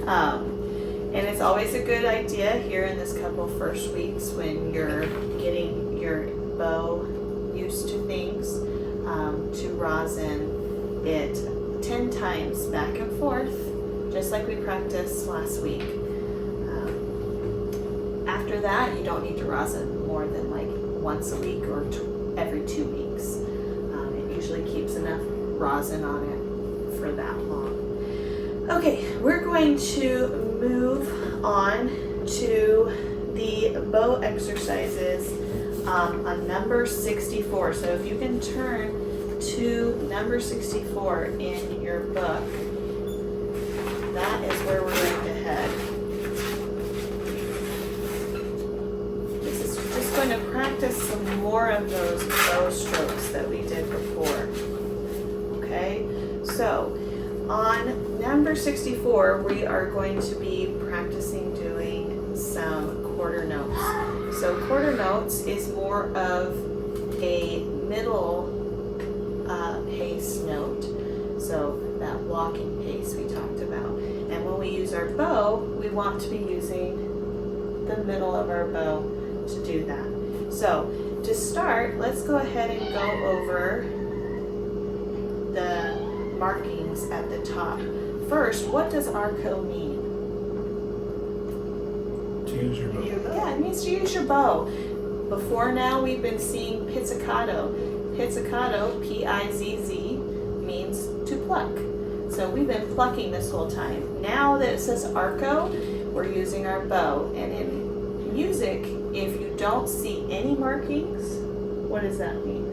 Speaker 1: And it's always a good idea here in this couple first weeks when you're getting your bow used to things, to rosin it 10 times back and forth, just like we practiced last week. After that, you don't need to rosin more than like once a week or every 2 weeks. It usually keeps enough rosin on it for that long. Okay, we're going to move on to the bow exercises on number 64. So if you can turn to number 64 in your book, that is where we're going to head. This is just going to practice some more of those bow strokes that we did before. Okay, so on number 64, we are going to be practicing doing some quarter notes. So quarter notes is more of a middle pace note, so that walking pace we talked about. And when we use our bow, we want to be using the middle of our bow to do that. So to start, let's go ahead and go over the markings at the top. First, what does arco mean?
Speaker 2: To use your bow.
Speaker 1: Yeah, it means to use your bow. Before now, we've been seeing pizzicato. Pizzicato, P-I-Z-Z, means to pluck. So we've been plucking this whole time. Now that it says arco, we're using our bow. And in music, if you don't see any markings, what does that mean?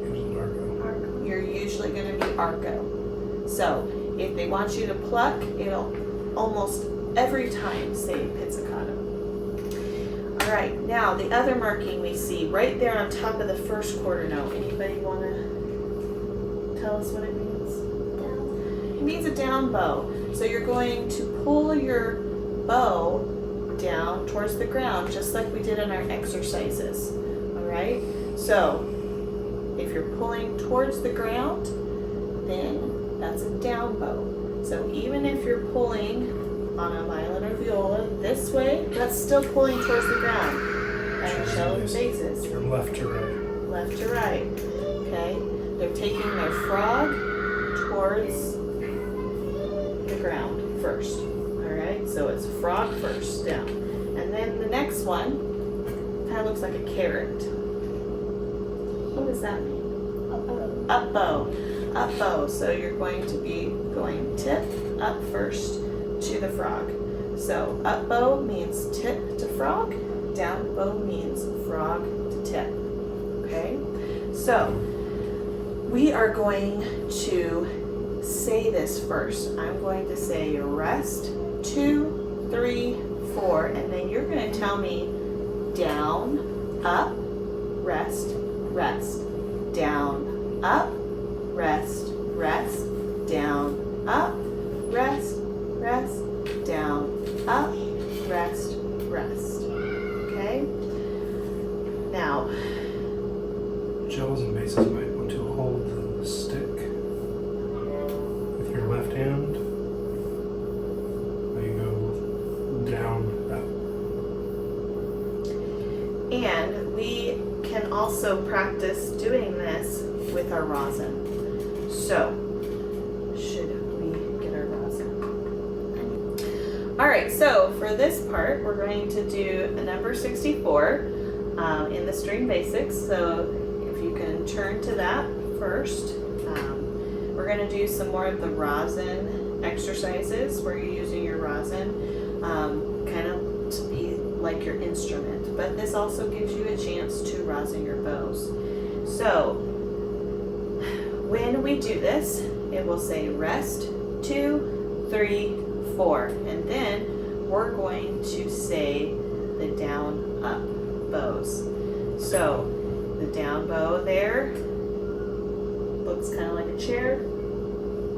Speaker 2: Using arco.
Speaker 1: You're usually going to be arco. So if they want you to pluck, it'll almost every time say pizzicato. All right, now the other marking we see right there on top of the first quarter note. Anybody want to tell us what it means? It means a down bow. So you're going to pull your bow down towards the ground, just like we did in our exercises. All right, so if you're pulling towards the ground, then that's a down bow. So even if you're pulling on a violin or viola this way, that's still pulling towards the ground. And cello basses.
Speaker 2: From left to right.
Speaker 1: Left to right. Okay? They're taking their frog towards the ground first. Alright? So it's frog first, down. And then the next one kind of looks like a carrot. What does that mean? Up bow. Up bow. So you're going to be going tip up first to the frog. So up bow means tip to frog, down bow means frog to tip. Okay? So we are going to say this first. I'm going to say rest, 2, 3, 4, and then you're going to tell me down, up, rest, rest, down, up, rest, rest, down, up, rest, rest, down, up, rest, rest. Okay? Now,
Speaker 5: Cellos and basses might want to hold the stick with your left hand. Now you go down, up.
Speaker 1: and we can also practice doing this with our rosin. So, should we get our rosin? All right, so for this part, we're going to do a number 64 in the string basics. So if you can turn to that first. We're going to do some more of the rosin exercises where you're using your rosin kind of to be like your instrument. But this also gives you a chance to rosin your bows. So when we do this, it will say rest, 2, 3, 4, and then we're going to say the down up bows. So the down bow there looks kind of like a chair.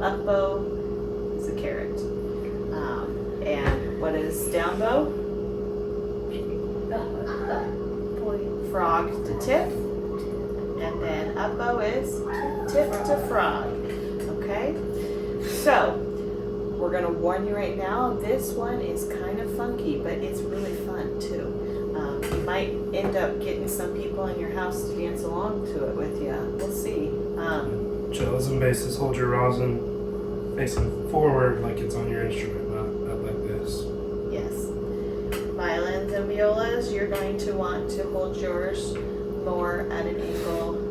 Speaker 1: Up bow is a carrot. And what is down bow? Frog to tip. And then up bow is tip to frog. Okay? So, we're going to warn you right now, this one is kind of funky, but it's really fun too. You might end up getting some people in your house to dance along to it with you. We'll see.
Speaker 5: Cellos and basses, hold your rosin facing forward like it's on your instrument, not like this.
Speaker 1: Yes. Violins and violas, you're going to want to hold yours more at an angle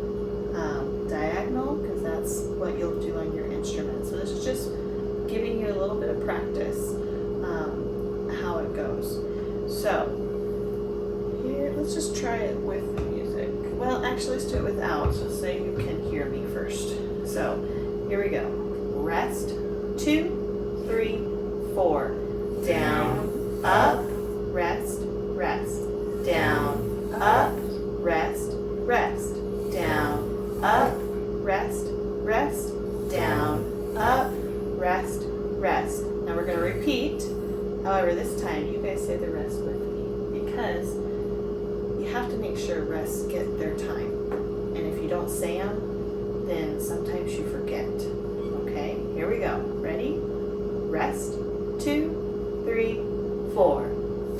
Speaker 1: diagonal, because that's what you'll do on your instrument. So this is just giving you a little bit of practice how it goes. So here, let's just try it with the music. Well, actually, let's do it without, so you can hear me first. So here we go. Rest, 2, 3, 4. Down, up, rest, rest. Down, up, rest, rest. Down, up, rest, rest. Down, up, rest, rest. Now we're going to repeat. However, this time you guys say the rest with me, because you have to make sure rests get their time. And if you don't say them, then sometimes you forget. Okay, here we go. Ready? Rest, 2, 3, 4.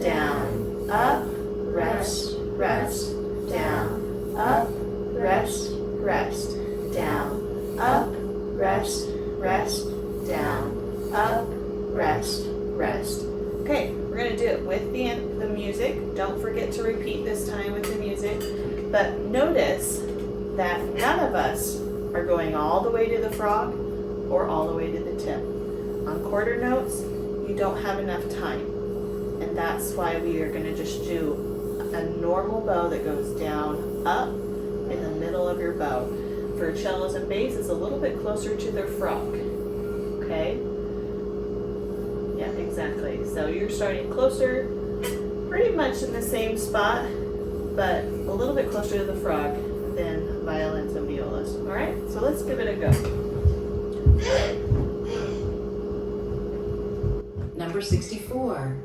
Speaker 1: Down, up, rest, rest. Down, up, rest, rest. Down, up, rest, rest. Down, up, rest, rest. Okay, we're going to do it with the music. Don't forget to repeat this time with the music. But notice that none of us are going all the way to the frog or all the way to the tip. On quarter notes, you don't have enough time. And that's why we are going to just do a normal bow that goes down, up, in the middle of your bow. For cellos and bass, it's a little bit closer to their frog. Okay? Yeah, exactly. So you're starting closer, pretty much in the same spot, but a little bit closer to the frog than violins and violas. All right, so let's give it a go.
Speaker 4: Number 64,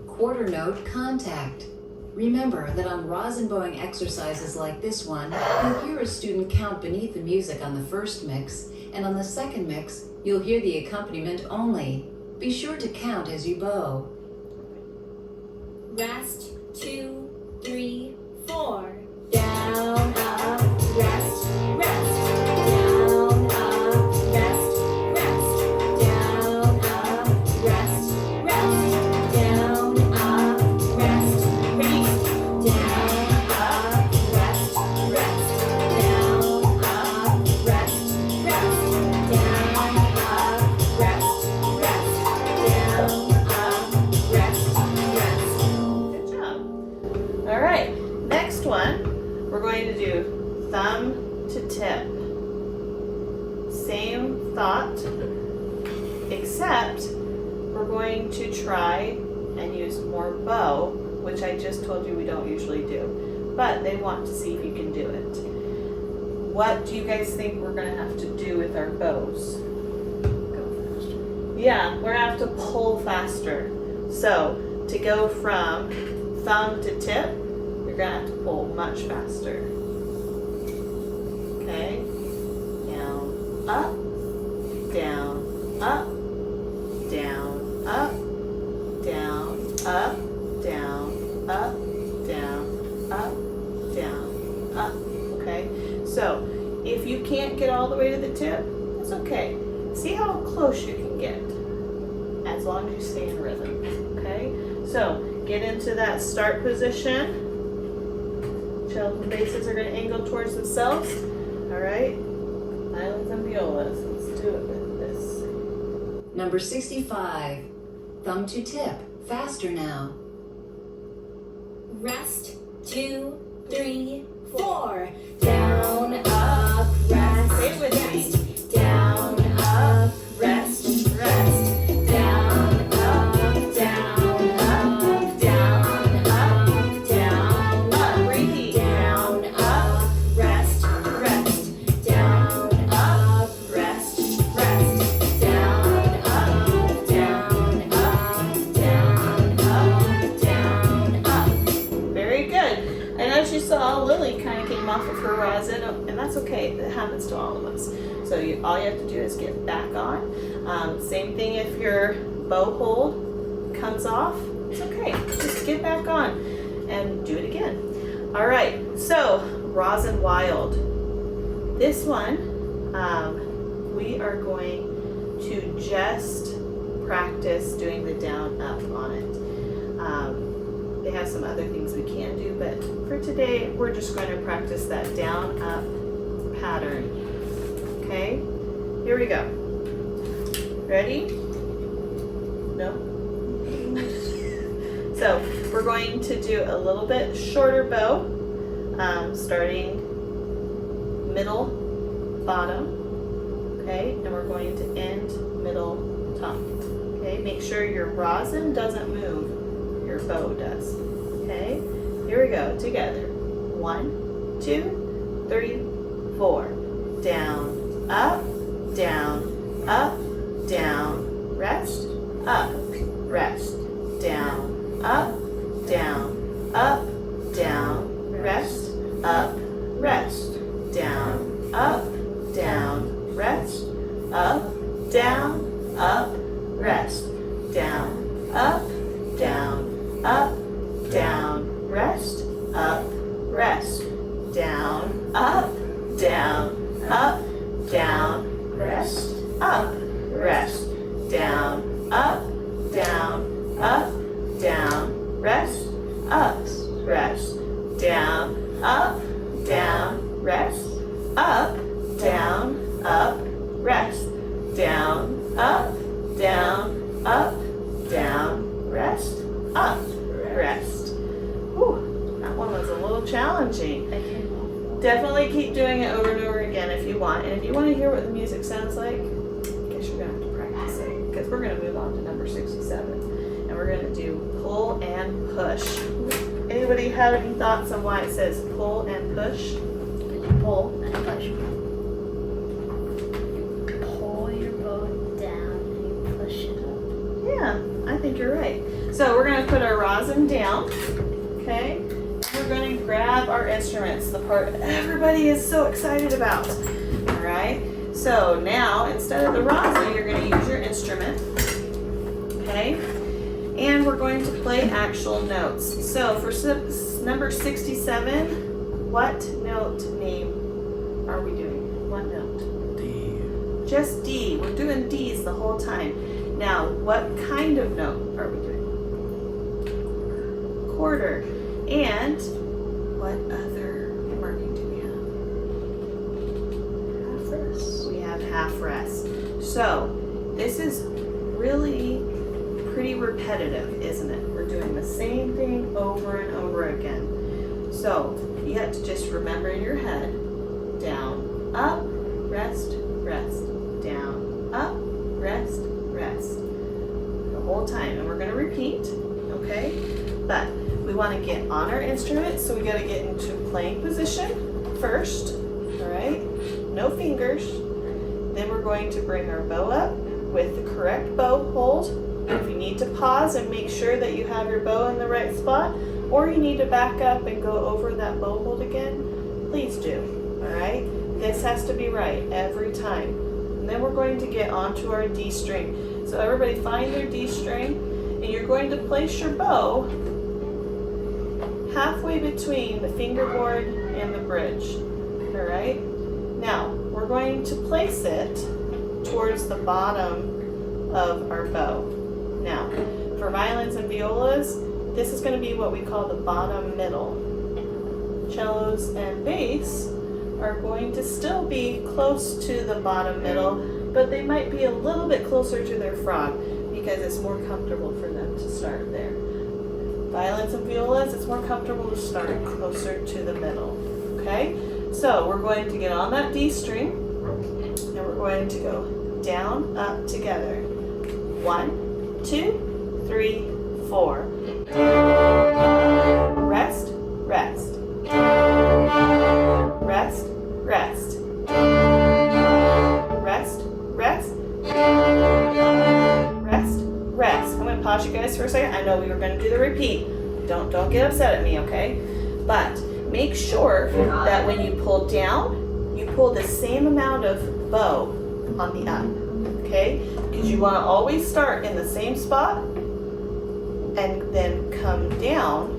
Speaker 4: quarter note contact. Remember that on rosin bowing exercises like this one, you'll hear a student count beneath the music on the first mix, and on the second mix, you'll hear the accompaniment only. Be sure to count as you bow.
Speaker 3: Rest, 2, 3, 4. Down, up, rest, rest. Down, up, rest, rest. Down, up, rest, rest. Down, up, rest, rest. Down, up, rest, rest. Down, up, rest, rest. Down, up, rest, rest. Down, up, rest, rest.
Speaker 1: Good job. All right, next one, we're going to do thumb to tip. Same thought, except we're going to try and use more bow, which I just told you we don't usually do. But they want to see if you can do it. What do you guys think we're going to have to do with our bows? Yeah, we're going to have to pull faster. So to go from thumb to tip, you're going to have to pull much faster. Okay? Down, up, down, up, down, up, down, up, down, up, down, up, down, up. Okay? So if you can't get all the way to the tip, that's okay. See how close you can get, as long as you stay in rhythm. Okay? So get into that start position. Cellos and basses are going to angle towards themselves. All right? Violins and violas. Let's do it with this.
Speaker 4: Number 65, thumb to tip. Faster now.
Speaker 3: Rest, 2, 3, 4. Down, up, rest,
Speaker 1: Say it with me.
Speaker 3: rest. Down, up, rest, rest. Down, up, down, up, down, up, down, up.
Speaker 1: Repeat.
Speaker 3: Down, up, rest, rest. Down, up, rest, rest. Down, up, down, up, down, up, down, up.
Speaker 1: Very good. And as you saw, Lily kind of came off of her rosin, and that's okay. That happens to all of us. So all you have to do is get back on. Same thing if your bow hold comes off. It's okay. Just get back on and do it again. All right, so Rosin Wild. This one, we are going to just practice doing the down up on it. They have some other things we can do, but for today, we're just going to practice that down up pattern. Okay, here we go. Ready? No? So we're going to do a little bit shorter bow, starting middle, bottom, okay, and we're going to end middle, top. Okay, make sure your rosin doesn't move, your bow does. Okay, here we go, together. 1, 2, 3, 4. Down, up, down, rest, up, rest, down, up, down, rest, up, rest, down, up, rest, up, rest, down, up, rest, up, rest, down, up, rest, up, rest, down, up, rest, up, rest, down, rest, up, rest, down, rest, up, rest. Whew, that one was a little challenging. Definitely keep doing it over and over again if you want. And if you want to hear what the music sounds like, I guess you're going to have to practice it, because we're going to move on to number 67. And we're going to do pull and push. Anybody have any thoughts on why it says pull and push?
Speaker 3: Pull and push. Pull your bow down and you push it up.
Speaker 1: Yeah, I think you're right. So we're going to put our rosin down, okay? We're going to grab our instruments, the part everybody is so excited about. All right? So now, instead of the rosin, you're going to use your instrument, okay? And we're going to play actual notes. So for number 67, what note name are we doing? What note?
Speaker 2: D.
Speaker 1: Just D. We're doing D's the whole time. Now, what kind of note are we doing? Quarter. And what other marking do we have?
Speaker 3: Half rest.
Speaker 1: We have half rest. So this is really pretty repetitive, isn't it? We're doing the same thing over and over again. So you have to just remember in your head, down, up, rest, rest, down, up, rest, rest. The whole time. And we're going to repeat, okay? But we want to get on our instrument, so we got to get into playing position first, all right? No fingers. Then we're going to bring our bow up with the correct bow hold. If you need to pause and make sure that you have your bow in the right spot, or you need to back up and go over that bow hold again, please do, all right? This has to be right every time. And then we're going to get onto our D string. So everybody find their D string, and you're going to place your bow halfway between the fingerboard and the bridge, all right? Now, we're going to place it towards the bottom of our bow. Now, for violins and violas, this is going to be what we call the bottom middle. Cellos and bass are going to still be close to the bottom middle, but they might be a little bit closer to their frog because it's more comfortable for them to start there. Violins and violas, it's more comfortable to start closer to the middle, okay? So we're going to get on that D string, and we're going to go down, up, together. 1, 2, 3, 4. Rest, rest. Rest, rest. Rest, rest. Rest, rest. I'm going to pause you guys for a second. I know we were going to do the repeat. Don't get upset at me, okay? But make sure that when you pull down, you pull the same amount of bow on the up, okay? Because you want to always start in the same spot and then come down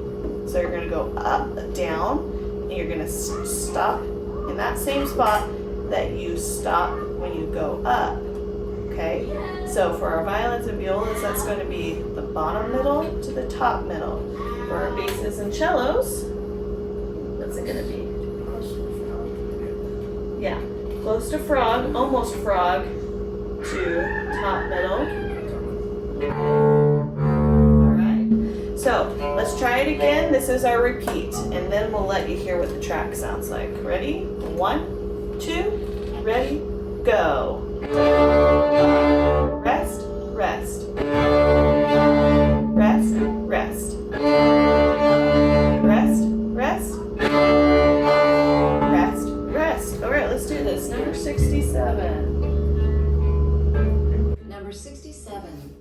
Speaker 1: So you're gonna go up, down, and you're gonna stop in that same spot that you stop when you go up, okay? So for our violins and violas, that's gonna be the bottom middle to the top middle. For our basses and cellos, what's it gonna be? Yeah, close to frog, almost frog to top middle. All right, so let's try it again. This is our repeat, and then we'll let you hear what the track sounds like. Ready? 1, 2, ready, go. Rest, rest. Rest, rest. Rest, rest. Rest, rest. All right, let's do this. Number 67.
Speaker 4: Number 67.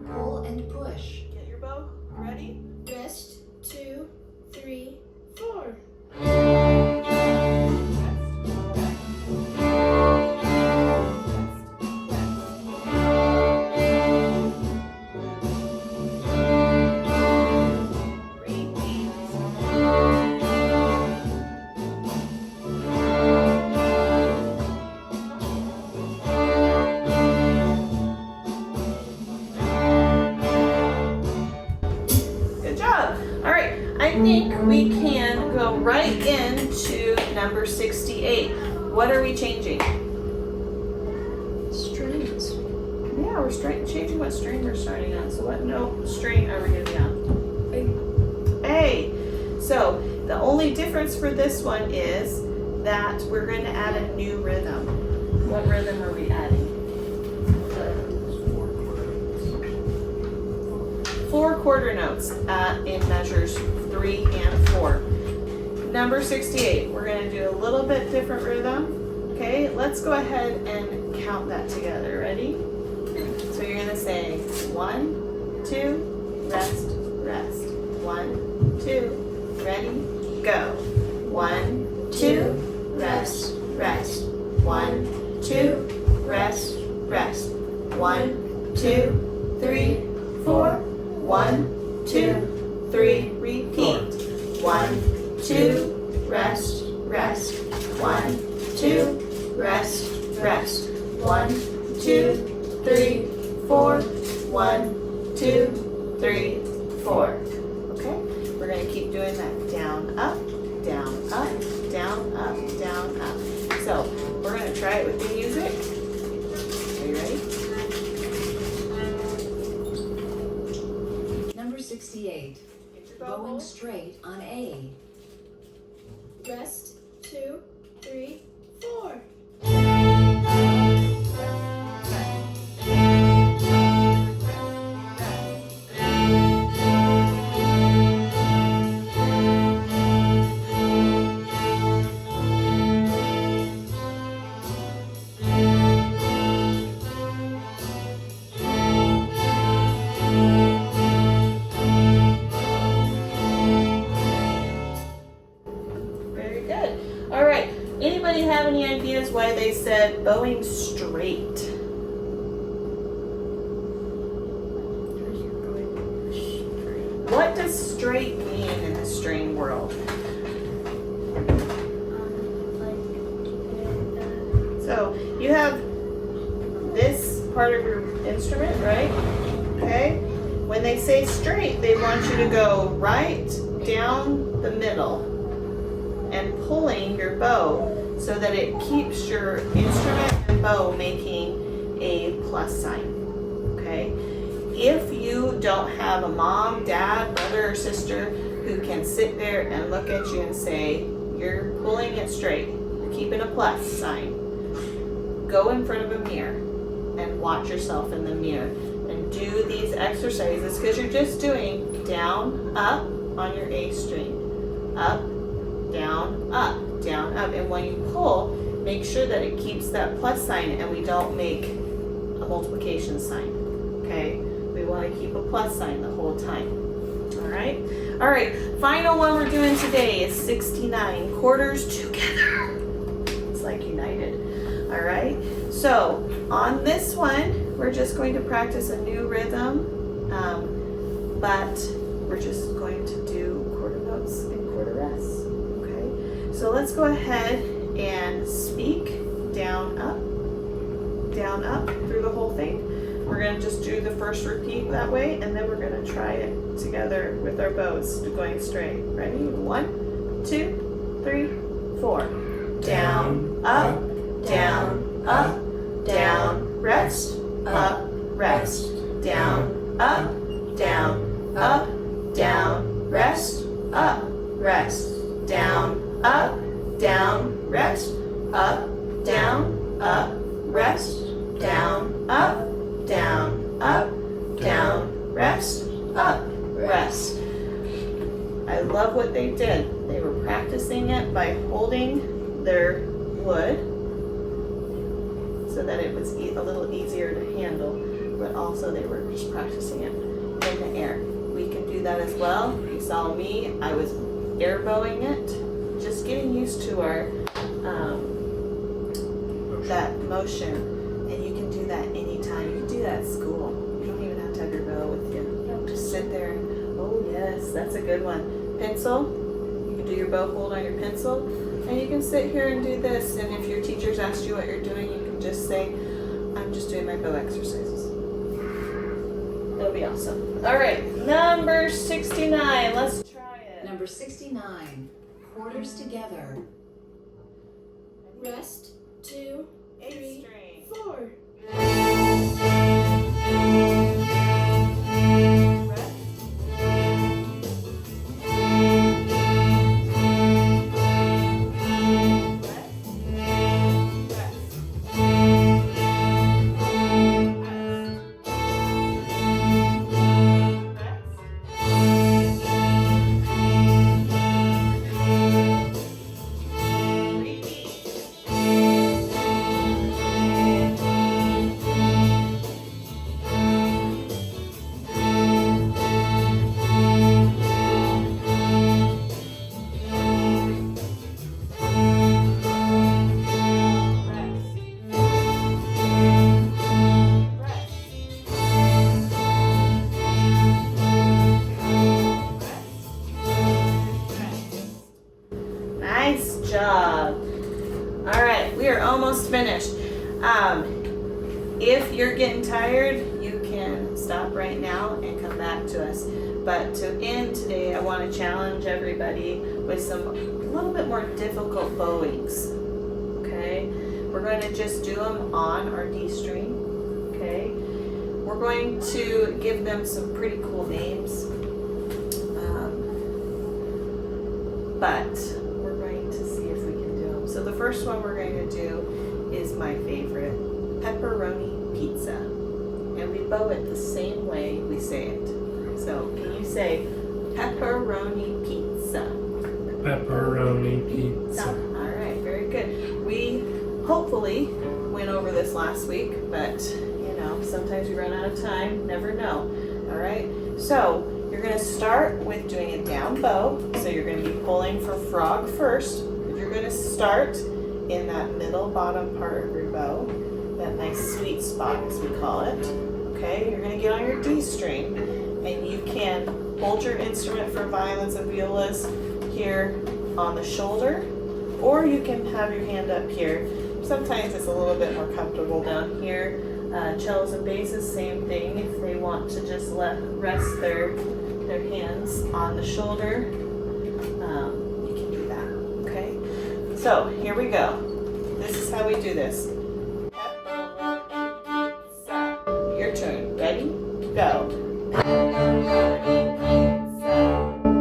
Speaker 4: Pull and push.
Speaker 1: Get your bow. Ready?
Speaker 3: Rest, 2, 3, 4.
Speaker 1: Good job. All right, I think we can go right into number 68. What are we changing?
Speaker 3: Strings.
Speaker 1: Yeah, we're changing what string we're starting on. So what note string are we going to be on? A. So the only difference for this one is that we're going to add a new rhythm. What rhythm are we adding? 4 quarter notes in measures 3 and 4. Number 68, we're going to do a little bit different rhythm. Okay, let's go ahead and count that together. Ready? So you're going to say 1, 2, rest, rest. 1, 2, ready, go. 1, 2, rest, rest. 1, 2, rest, rest. 1, 2, 3, 4. 1, 2, 3, repeat. 1, 2, rest, rest. 1, 2, rest, rest. 1, 2, 3, 4. 1, 2, 3, 4. Okay, we're going to keep doing that. Down, up, down, up, down, up, down, up. So we're going to try it with the music. Are you ready?
Speaker 4: Number 68. Bowing straight on A.
Speaker 3: Rest, 2, 3, 4.
Speaker 1: Very good. All right. Anybody have any ideas why they said bowing straight? What does straight mean in the string world? So you have this part of your instrument, right? Okay. When they say straight, they want you to go right down the middle and pulling your bow so that it keeps your instrument and bow making a plus sign. Okay. If you don't have a mom, dad, brother, or sister who can sit there and look at you and say, you're pulling it straight, you're keeping a plus sign, go in front of a mirror and watch yourself in the mirror and do these exercises because you're just doing down, up on your A string, up, down, up, down, up. And when you pull, make sure that it keeps that plus sign and we don't make a multiplication sign, okay? We want to keep a plus sign the whole time, all right? All right, final one we're doing today is 69, quarters together. It's like united, all right? So on this one, we're just going to practice a new rhythm, but we're just going to do quarter notes and quarter rests. Okay, so let's go ahead and speak down up through the whole thing. We're going to just do the first repeat that way, and then we're going to try it together with our bows going straight. Ready? 1, 2, 3, 4. Down, up, down, up, down, rest, up, rest, down, up, down, up, down, rest, up, rest, down, up, down, rest, up, down, rest, down, up, down, rest, up, rest. I love what they did. They were practicing it by holding their wood so that it was a little easier to handle, but also they were just practicing it in the air. We can do that as well. You saw me, I was air bowing it, just getting used to our that motion, and you can do that anytime. You can do that at school. You don't even have to have your bow with you. Just sit there and, oh yes, that's a good one. Pencil, you can do your bow hold on your pencil, and you can sit here and do this, and if your teachers asked you what you're doing, you can just say, I'm just doing my bow exercises. It'll be awesome. All right, number 69, let's try it.
Speaker 4: Number 69, quarters together.
Speaker 3: Rest. 2,
Speaker 1: 8
Speaker 3: 3,
Speaker 1: string.
Speaker 3: 4.
Speaker 1: Nice job. All right, we are almost finished. If you're getting tired, you can stop right now and come back to us. But to end today, I want to challenge everybody with some a little bit more difficult bowings. Okay, we're going to just do them on our D string. Okay, we're going to give them some pretty cool names. But we're going to see if we can do them. So the first one we're going to do is my favorite, pepperoni pizza. And we bow it the same way we say it. So can you say pepperoni pizza?
Speaker 5: Pepperoni pizza.
Speaker 1: All right, very good. We hopefully went over this last week, but you know, sometimes we run out of time, never know. All right, so you're going to start with doing a down bow. So you're going to be pulling for frog first. You're going to start in that middle bottom part of your bow, that nice sweet spot as we call it. Okay, you're going to get on your D string, and you can hold your instrument for violins and violas here on the shoulder, or you can have your hand up here. Sometimes it's a little bit more comfortable down here. Cellos and basses, same thing. If they want to just rest their hands on the shoulder, you can do that. Okay, so here we go. This is how we do this. Your turn. Ready? Go.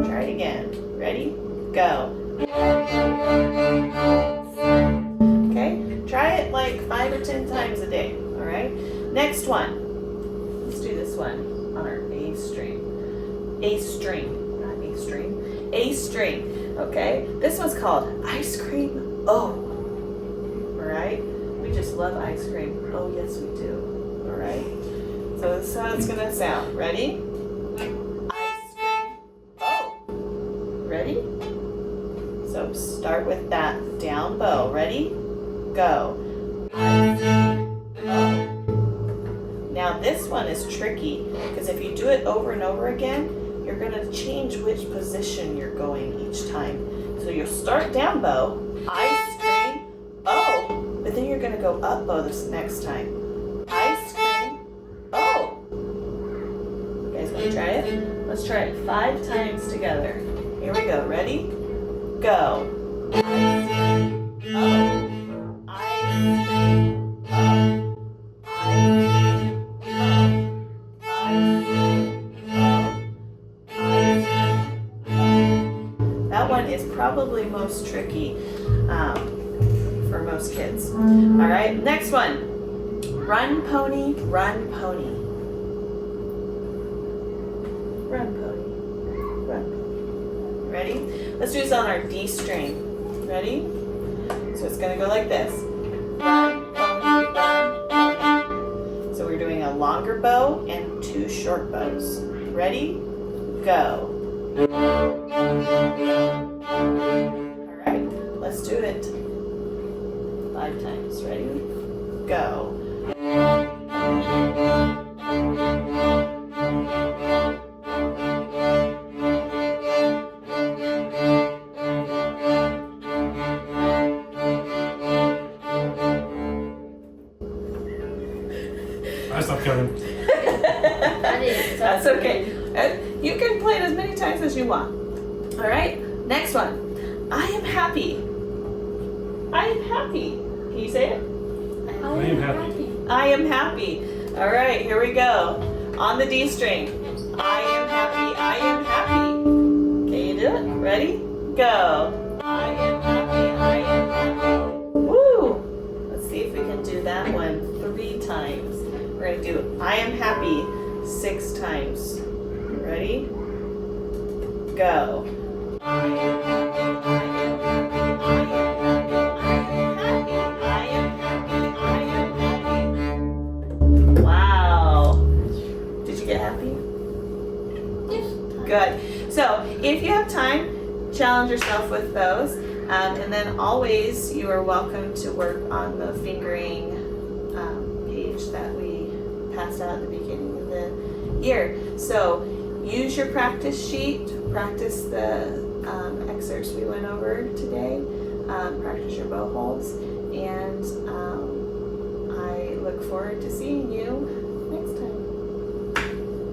Speaker 1: Try it again. Ready? Go. Okay, try it like 5 or 10 times a day. All right. Next one. Let's do this one on our A string. A string, not A string. A string. Okay. This one's called ice cream. Oh. All right. We just love ice cream. Oh yes, we do. All right. So this is how it's gonna sound. Ready? Ice cream. Oh. Ready? So start with that down bow. Ready? Go. Ice cream. Oh. Now this one is tricky because if you do it over and over again, you're you're gonna change which position you're going each time. So you'll start down bow, I scream, oh, but then you're gonna go up bow this next time. I scream, oh. You guys wanna try it? Let's try it 5 times together. Here we go, ready? Go. I scream, oh. I scream, oh. I scream, oh. That one is probably most tricky for most kids. All right, next one. Run, pony, run, pony. Run, pony, run, pony. Ready? Let's do this on our D string. Ready? So it's gonna go like this. Run, pony, run, pony. So we're doing a longer bow and 2 short bows. Ready? Go. Alright, let's do it 5 times. Ready? Go.
Speaker 5: I stopped counting.
Speaker 3: I didn't.
Speaker 1: That's okay. You can play it as many times as you want. All right, next one. I am happy. I am happy. Can you say it?
Speaker 5: I am happy.
Speaker 1: I am happy. All right, here we go. On the D string. I am happy. I am happy. Can you do it? Ready? Go. I am happy. I am happy. Woo! Let's see if we can do that one 3 times. We're gonna do I am happy 6 times. Ready? Go. I am happy. I am happy. I am happy. I am happy. I am happy. Wow. Did you get happy? Good. So if you have time, challenge yourself with those. And then always you are welcome to work on the fingering page that we passed out at the beginning of the year. So use your practice sheet, practice the excerpts we went over today, practice your bow holds, and I look forward to seeing you